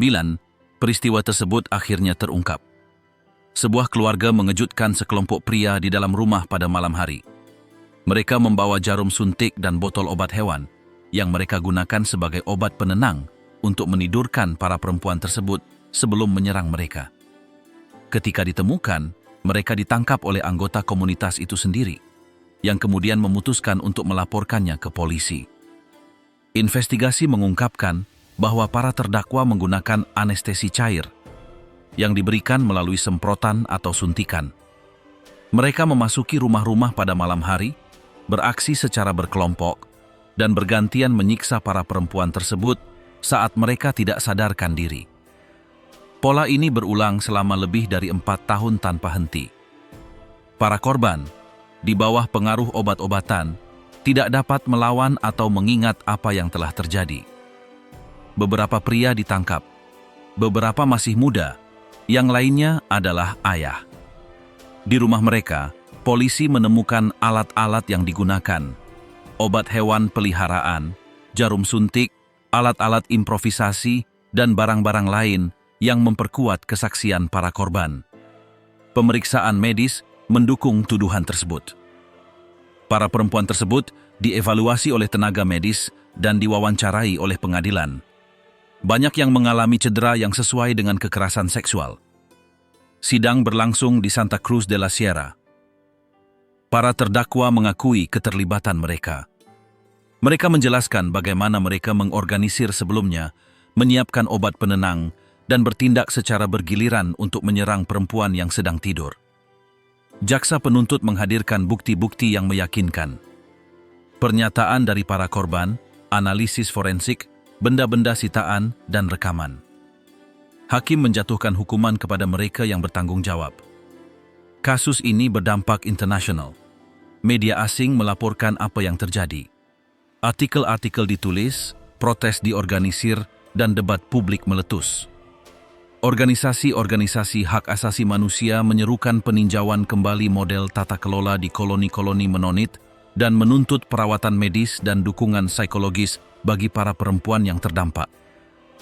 peristiwa tersebut akhirnya terungkap. Sebuah keluarga mengejutkan sekelompok pria di dalam rumah pada malam hari. Mereka membawa jarum suntik dan botol obat hewan yang mereka gunakan sebagai obat penenang untuk menidurkan para perempuan tersebut sebelum menyerang mereka. Ketika ditemukan, mereka ditangkap oleh anggota komunitas itu sendiri, yang kemudian memutuskan untuk melaporkannya ke polisi. Investigasi mengungkapkan bahwa para terdakwa menggunakan anestesi cair yang diberikan melalui semprotan atau suntikan. Mereka memasuki rumah-rumah pada malam hari, beraksi secara berkelompok, dan bergantian menyiksa para perempuan tersebut saat mereka tidak sadarkan diri. Pola ini berulang selama lebih dari 4 tahun tanpa henti. Para korban, di bawah pengaruh obat-obatan, tidak dapat melawan atau mengingat apa yang telah terjadi. Beberapa pria ditangkap, beberapa masih muda, yang lainnya adalah ayah. Di rumah mereka, polisi menemukan alat-alat yang digunakan, obat hewan peliharaan, jarum suntik, alat-alat improvisasi, dan barang-barang lain yang memperkuat kesaksian para korban. Pemeriksaan medis mendukung tuduhan tersebut. Para perempuan tersebut dievaluasi oleh tenaga medis dan diwawancarai oleh pengadilan. Banyak yang mengalami cedera yang sesuai dengan kekerasan seksual. Sidang berlangsung di Santa Cruz de la Sierra. Para terdakwa mengakui keterlibatan mereka. Mereka menjelaskan bagaimana mereka mengorganisir sebelumnya, menyiapkan obat penenang, dan bertindak secara bergiliran untuk menyerang perempuan yang sedang tidur. Jaksa penuntut menghadirkan bukti-bukti yang meyakinkan. Pernyataan dari para korban, analisis forensik, benda-benda sitaan, dan rekaman. Hakim menjatuhkan hukuman kepada mereka yang bertanggung jawab. Kasus ini berdampak internasional. Media asing melaporkan apa yang terjadi. Artikel-artikel ditulis, protes diorganisir, dan debat publik meletus. Organisasi-organisasi hak asasi manusia menyerukan peninjauan kembali model tata kelola di koloni-koloni Mennonite dan menuntut perawatan medis dan dukungan psikologis bagi para perempuan yang terdampak.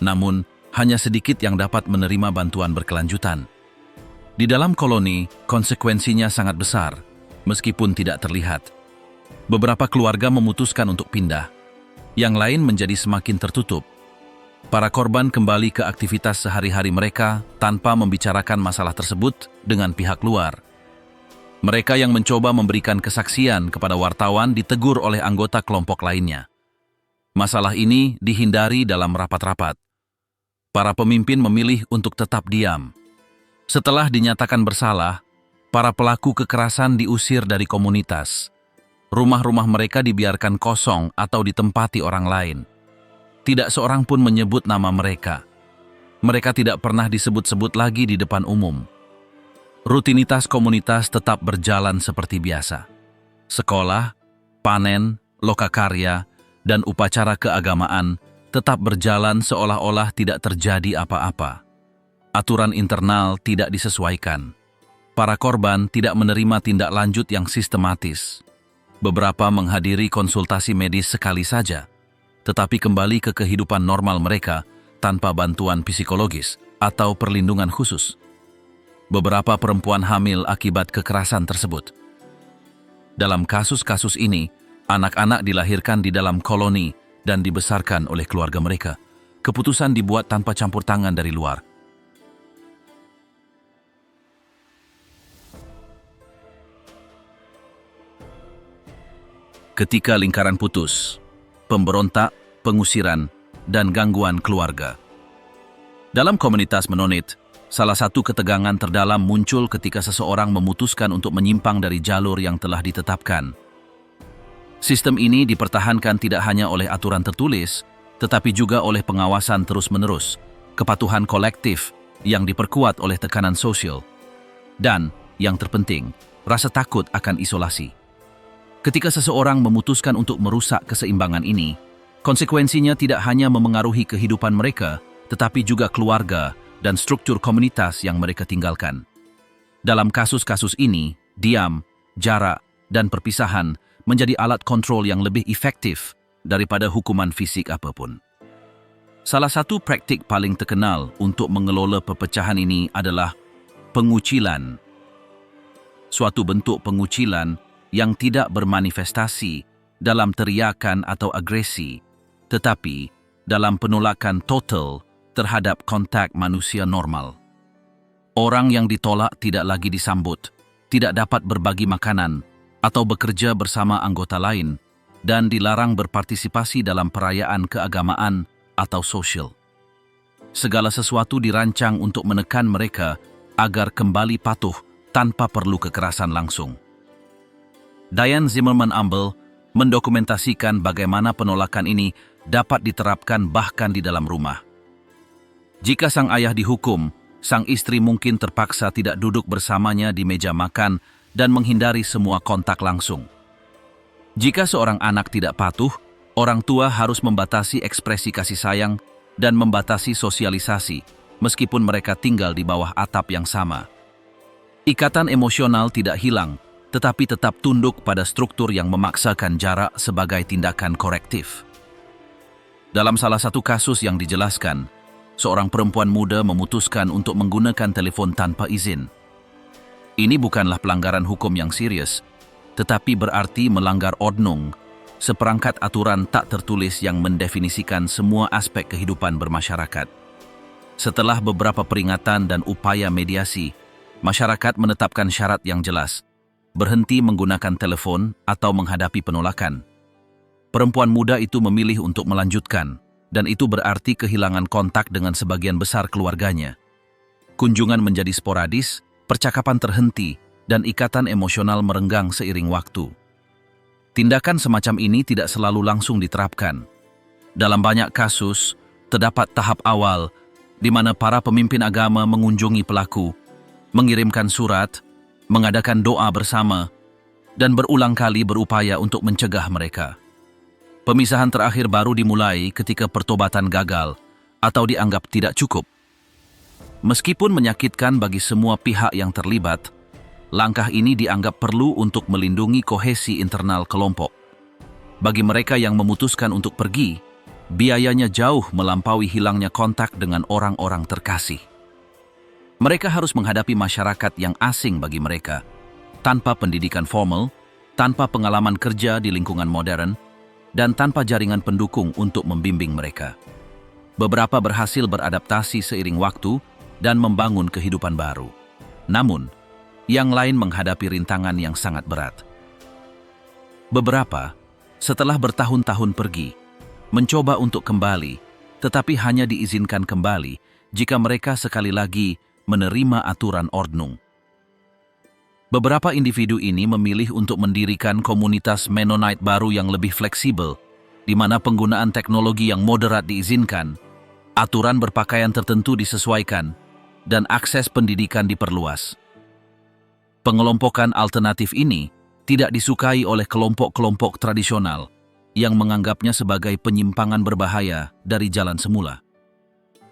Namun, hanya sedikit yang dapat menerima bantuan berkelanjutan. Di dalam koloni, konsekuensinya sangat besar, meskipun tidak terlihat. Beberapa keluarga memutuskan untuk pindah. Yang lain menjadi semakin tertutup. Para korban kembali ke aktivitas sehari-hari mereka tanpa membicarakan masalah tersebut dengan pihak luar. Mereka yang mencoba memberikan kesaksian kepada wartawan ditegur oleh anggota kelompok lainnya. Masalah ini dihindari dalam rapat-rapat. Para pemimpin memilih untuk tetap diam. Setelah dinyatakan bersalah, para pelaku kekerasan diusir dari komunitas. Rumah-rumah mereka dibiarkan kosong atau ditempati orang lain. Tidak seorang pun menyebut nama mereka. Mereka tidak pernah disebut-sebut lagi di depan umum. Rutinitas komunitas tetap berjalan seperti biasa. Sekolah, panen, lokakarya, dan upacara keagamaan tetap berjalan seolah-olah tidak terjadi apa-apa. Aturan internal tidak disesuaikan. Para korban tidak menerima tindak lanjut yang sistematis. Beberapa menghadiri konsultasi medis sekali saja, tetapi kembali ke kehidupan normal mereka tanpa bantuan psikologis atau perlindungan khusus. Beberapa perempuan hamil akibat kekerasan tersebut. Dalam kasus-kasus ini, anak-anak dilahirkan di dalam koloni dan dibesarkan oleh keluarga mereka. Keputusan dibuat tanpa campur tangan dari luar. Ketika lingkaran putus, pemberontak, pengusiran, dan gangguan keluarga. Dalam komunitas Menonit, salah satu ketegangan terdalam muncul ketika seseorang memutuskan untuk menyimpang dari jalur yang telah ditetapkan. Sistem ini dipertahankan tidak hanya oleh aturan tertulis, tetapi juga oleh pengawasan terus-menerus, kepatuhan kolektif yang diperkuat oleh tekanan sosial, dan, yang terpenting, rasa takut akan isolasi. Ketika seseorang memutuskan untuk merusak keseimbangan ini, konsekuensinya tidak hanya memengaruhi kehidupan mereka, tetapi juga keluarga dan struktur komunitas yang mereka tinggalkan. Dalam kasus-kasus ini, diam, jarak, dan perpisahan menjadi alat kontrol yang lebih efektif daripada hukuman fisik apapun. Salah satu praktik paling terkenal untuk mengelola perpecahan ini adalah pengucilan. Suatu bentuk pengucilan yang tidak bermanifestasi dalam teriakan atau agresi, tetapi dalam penolakan total terhadap kontak manusia normal. Orang yang ditolak tidak lagi disambut, tidak dapat berbagi makanan, atau bekerja bersama anggota lain, dan dilarang berpartisipasi dalam perayaan keagamaan atau sosial. Segala sesuatu dirancang untuk menekan mereka agar kembali patuh tanpa perlu kekerasan langsung. Diane Zimmerman Umbel mendokumentasikan bagaimana penolakan ini dapat diterapkan bahkan di dalam rumah. Jika sang ayah dihukum, sang istri mungkin terpaksa tidak duduk bersamanya di meja makan dan menghindari semua kontak langsung. Jika seorang anak tidak patuh, orang tua harus membatasi ekspresi kasih sayang dan membatasi sosialisasi, meskipun mereka tinggal di bawah atap yang sama. Ikatan emosional tidak hilang, tetapi tetap tunduk pada struktur yang memaksakan jarak sebagai tindakan korektif. Dalam salah satu kasus yang dijelaskan, seorang perempuan muda memutuskan untuk menggunakan telepon tanpa izin. Ini bukanlah pelanggaran hukum yang serius, tetapi berarti melanggar ordnung, seperangkat aturan tak tertulis yang mendefinisikan semua aspek kehidupan bermasyarakat. Setelah beberapa peringatan dan upaya mediasi, masyarakat menetapkan syarat yang jelas, berhenti menggunakan telepon atau menghadapi penolakan. Perempuan muda itu memilih untuk melanjutkan, dan itu berarti kehilangan kontak dengan sebagian besar keluarganya. Kunjungan menjadi sporadis, percakapan terhenti, dan ikatan emosional merenggang seiring waktu. Tindakan semacam ini tidak selalu langsung diterapkan. Dalam banyak kasus, terdapat tahap awal di mana para pemimpin agama mengunjungi pelaku, mengirimkan surat, mengadakan doa bersama, dan berulang kali berupaya untuk mencegah mereka. Pemisahan terakhir baru dimulai ketika pertobatan gagal atau dianggap tidak cukup. Meskipun menyakitkan bagi semua pihak yang terlibat, langkah ini dianggap perlu untuk melindungi kohesi internal kelompok. Bagi mereka yang memutuskan untuk pergi, biayanya jauh melampaui hilangnya kontak dengan orang-orang terkasih. Mereka harus menghadapi masyarakat yang asing bagi mereka, tanpa pendidikan formal, tanpa pengalaman kerja di lingkungan modern, dan tanpa jaringan pendukung untuk membimbing mereka. Beberapa berhasil beradaptasi seiring waktu dan membangun kehidupan baru. Namun, yang lain menghadapi rintangan yang sangat berat. Beberapa, setelah bertahun-tahun pergi, mencoba untuk kembali, tetapi hanya diizinkan kembali jika mereka sekali lagi menerima aturan Ordnung. Beberapa individu ini memilih untuk mendirikan komunitas Mennonite baru yang lebih fleksibel, di mana penggunaan teknologi yang moderat diizinkan, aturan berpakaian tertentu disesuaikan, dan akses pendidikan diperluas. Pengelompokan alternatif ini tidak disukai oleh kelompok-kelompok tradisional yang menganggapnya sebagai penyimpangan berbahaya dari jalan semula.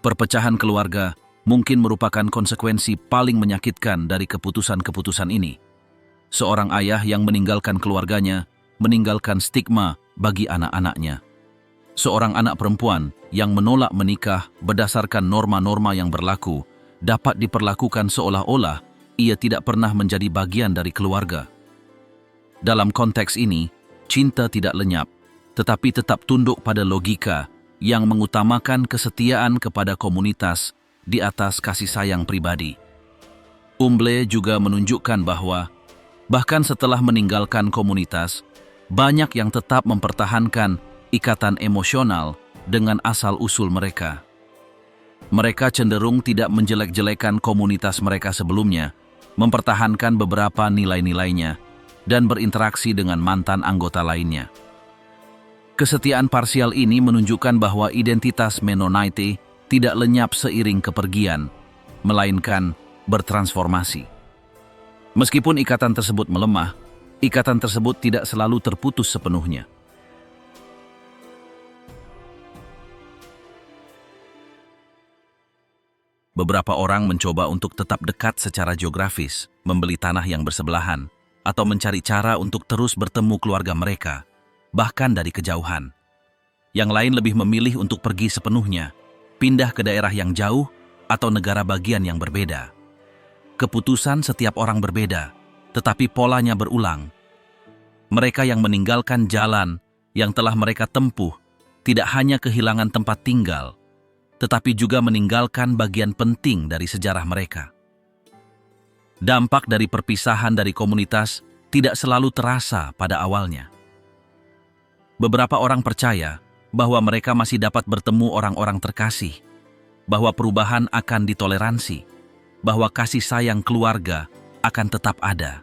Perpecahan keluarga mungkin merupakan konsekuensi paling menyakitkan dari keputusan-keputusan ini. Seorang ayah yang meninggalkan keluarganya meninggalkan stigma bagi anak-anaknya. Seorang anak perempuan yang menolak menikah berdasarkan norma-norma yang berlaku dapat diperlakukan seolah-olah ia tidak pernah menjadi bagian dari keluarga. Dalam konteks ini, cinta tidak lenyap, tetapi tetap tunduk pada logika yang mengutamakan kesetiaan kepada komunitas di atas kasih sayang pribadi. Umble juga menunjukkan bahwa, bahkan setelah meninggalkan komunitas, banyak yang tetap mempertahankan ikatan emosional dengan asal-usul mereka. Mereka cenderung tidak menjelek-jelekan komunitas mereka sebelumnya, mempertahankan beberapa nilai-nilainya, dan berinteraksi dengan mantan anggota lainnya. Kesetiaan parsial ini menunjukkan bahwa identitas Mennonite tidak lenyap seiring kepergian, melainkan bertransformasi. Meskipun ikatan tersebut melemah, ikatan tersebut tidak selalu terputus sepenuhnya. Beberapa orang mencoba untuk tetap dekat secara geografis, membeli tanah yang bersebelahan, atau mencari cara untuk terus bertemu keluarga mereka, bahkan dari kejauhan. Yang lain lebih memilih untuk pergi sepenuhnya, pindah ke daerah yang jauh atau negara bagian yang berbeda. Keputusan setiap orang berbeda, tetapi polanya berulang. Mereka yang meninggalkan jalan yang telah mereka tempuh tidak hanya kehilangan tempat tinggal, tetapi juga meninggalkan bagian penting dari sejarah mereka. Dampak dari perpisahan dari komunitas tidak selalu terasa pada awalnya. Beberapa orang percaya bahwa mereka masih dapat bertemu orang-orang terkasih, bahwa perubahan akan ditoleransi, bahwa kasih sayang keluarga akan tetap ada.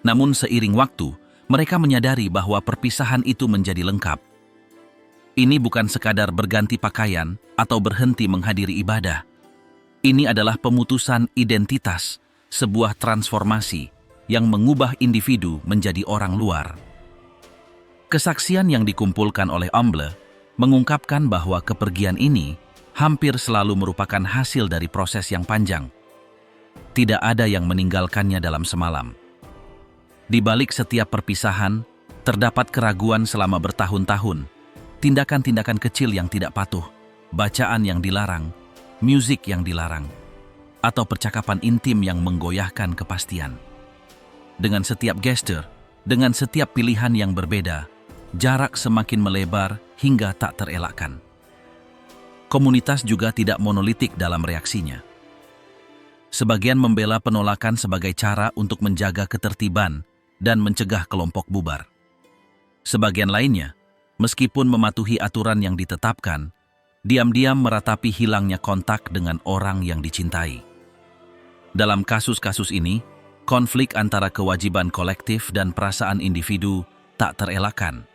Namun seiring waktu, mereka menyadari bahwa perpisahan itu menjadi lengkap. Ini bukan sekadar berganti pakaian atau berhenti menghadiri ibadah. Ini adalah pemutusan identitas, sebuah transformasi yang mengubah individu menjadi orang luar. Kesaksian yang dikumpulkan oleh Umble mengungkapkan bahwa kepergian ini hampir selalu merupakan hasil dari proses yang panjang. Tidak ada yang meninggalkannya dalam semalam. Di balik setiap perpisahan, terdapat keraguan selama bertahun-tahun, tindakan-tindakan kecil yang tidak patuh, bacaan yang dilarang, musik yang dilarang, atau percakapan intim yang menggoyahkan kepastian. Dengan setiap gestur, dengan setiap pilihan yang berbeda, jarak semakin melebar hingga tak terelakkan. Komunitas juga tidak monolitik dalam reaksinya. Sebagian membela penolakan sebagai cara untuk menjaga ketertiban dan mencegah kelompok bubar. Sebagian lainnya, meskipun mematuhi aturan yang ditetapkan, diam-diam meratapi hilangnya kontak dengan orang yang dicintai. Dalam kasus-kasus ini, konflik antara kewajiban kolektif dan perasaan individu tak terelakkan.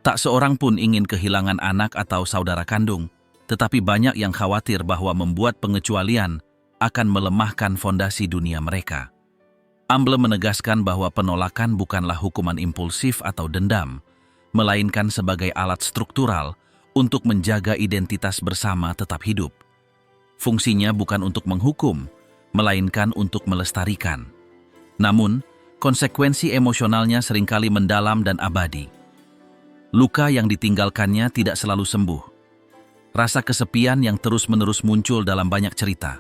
Tak seorang pun ingin kehilangan anak atau saudara kandung, tetapi banyak yang khawatir bahwa membuat pengecualian akan melemahkan fondasi dunia mereka. Umble menegaskan bahwa penolakan bukanlah hukuman impulsif atau dendam, melainkan sebagai alat struktural untuk menjaga identitas bersama tetap hidup. Fungsinya bukan untuk menghukum, melainkan untuk melestarikan. Namun, konsekuensi emosionalnya seringkali mendalam dan abadi. Luka yang ditinggalkannya tidak selalu sembuh. Rasa kesepian yang terus-menerus muncul dalam banyak cerita.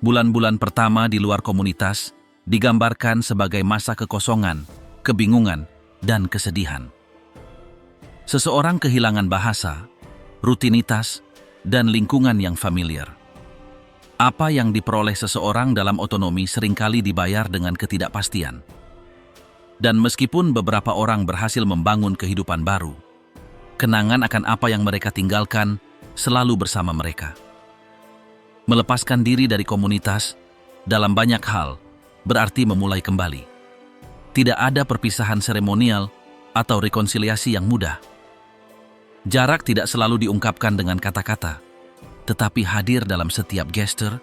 Bulan-bulan pertama di luar komunitas digambarkan sebagai masa kekosongan, kebingungan, dan kesedihan. Seseorang kehilangan bahasa, rutinitas, dan lingkungan yang familiar. Apa yang diperoleh seseorang dalam otonomi seringkali dibayar dengan ketidakpastian. Dan meskipun beberapa orang berhasil membangun kehidupan baru, Kenangan akan apa yang mereka tinggalkan selalu bersama mereka. Melepaskan diri dari komunitas dalam banyak hal berarti memulai kembali. Tidak ada perpisahan seremonial atau rekonsiliasi yang mudah. Jarak tidak selalu diungkapkan dengan kata-kata, tetapi hadir dalam setiap gestur,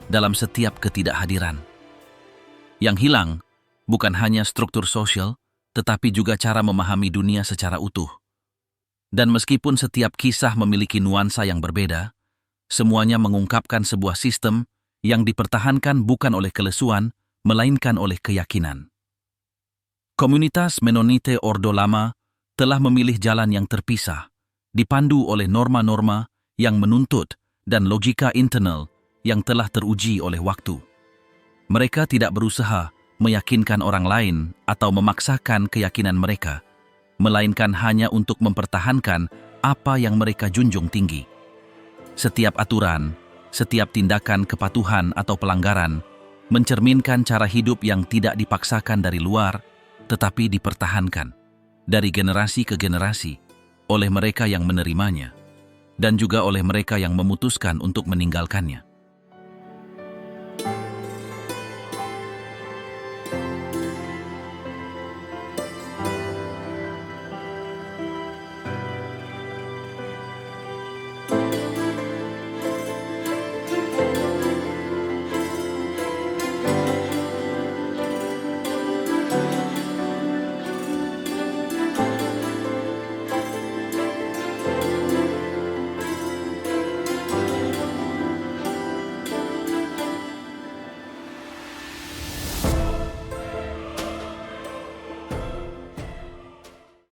dalam setiap ketidakhadiran. Yang hilang bukan hanya struktur sosial, tetapi juga cara memahami dunia secara utuh. Dan meskipun setiap kisah memiliki nuansa yang berbeda, semuanya mengungkapkan sebuah sistem yang dipertahankan bukan oleh kelesuan, melainkan oleh keyakinan. Komunitas Mennonite Ordo Lama telah memilih jalan yang terpisah, dipandu oleh norma-norma yang menuntut dan logika internal yang telah teruji oleh waktu. Mereka tidak berusaha meyakinkan orang lain atau memaksakan keyakinan mereka, melainkan hanya untuk mempertahankan apa yang mereka junjung tinggi. Setiap aturan, setiap tindakan kepatuhan atau pelanggaran mencerminkan cara hidup yang tidak dipaksakan dari luar, tetapi dipertahankan dari generasi ke generasi oleh mereka yang menerimanya, dan juga oleh mereka yang memutuskan untuk meninggalkannya.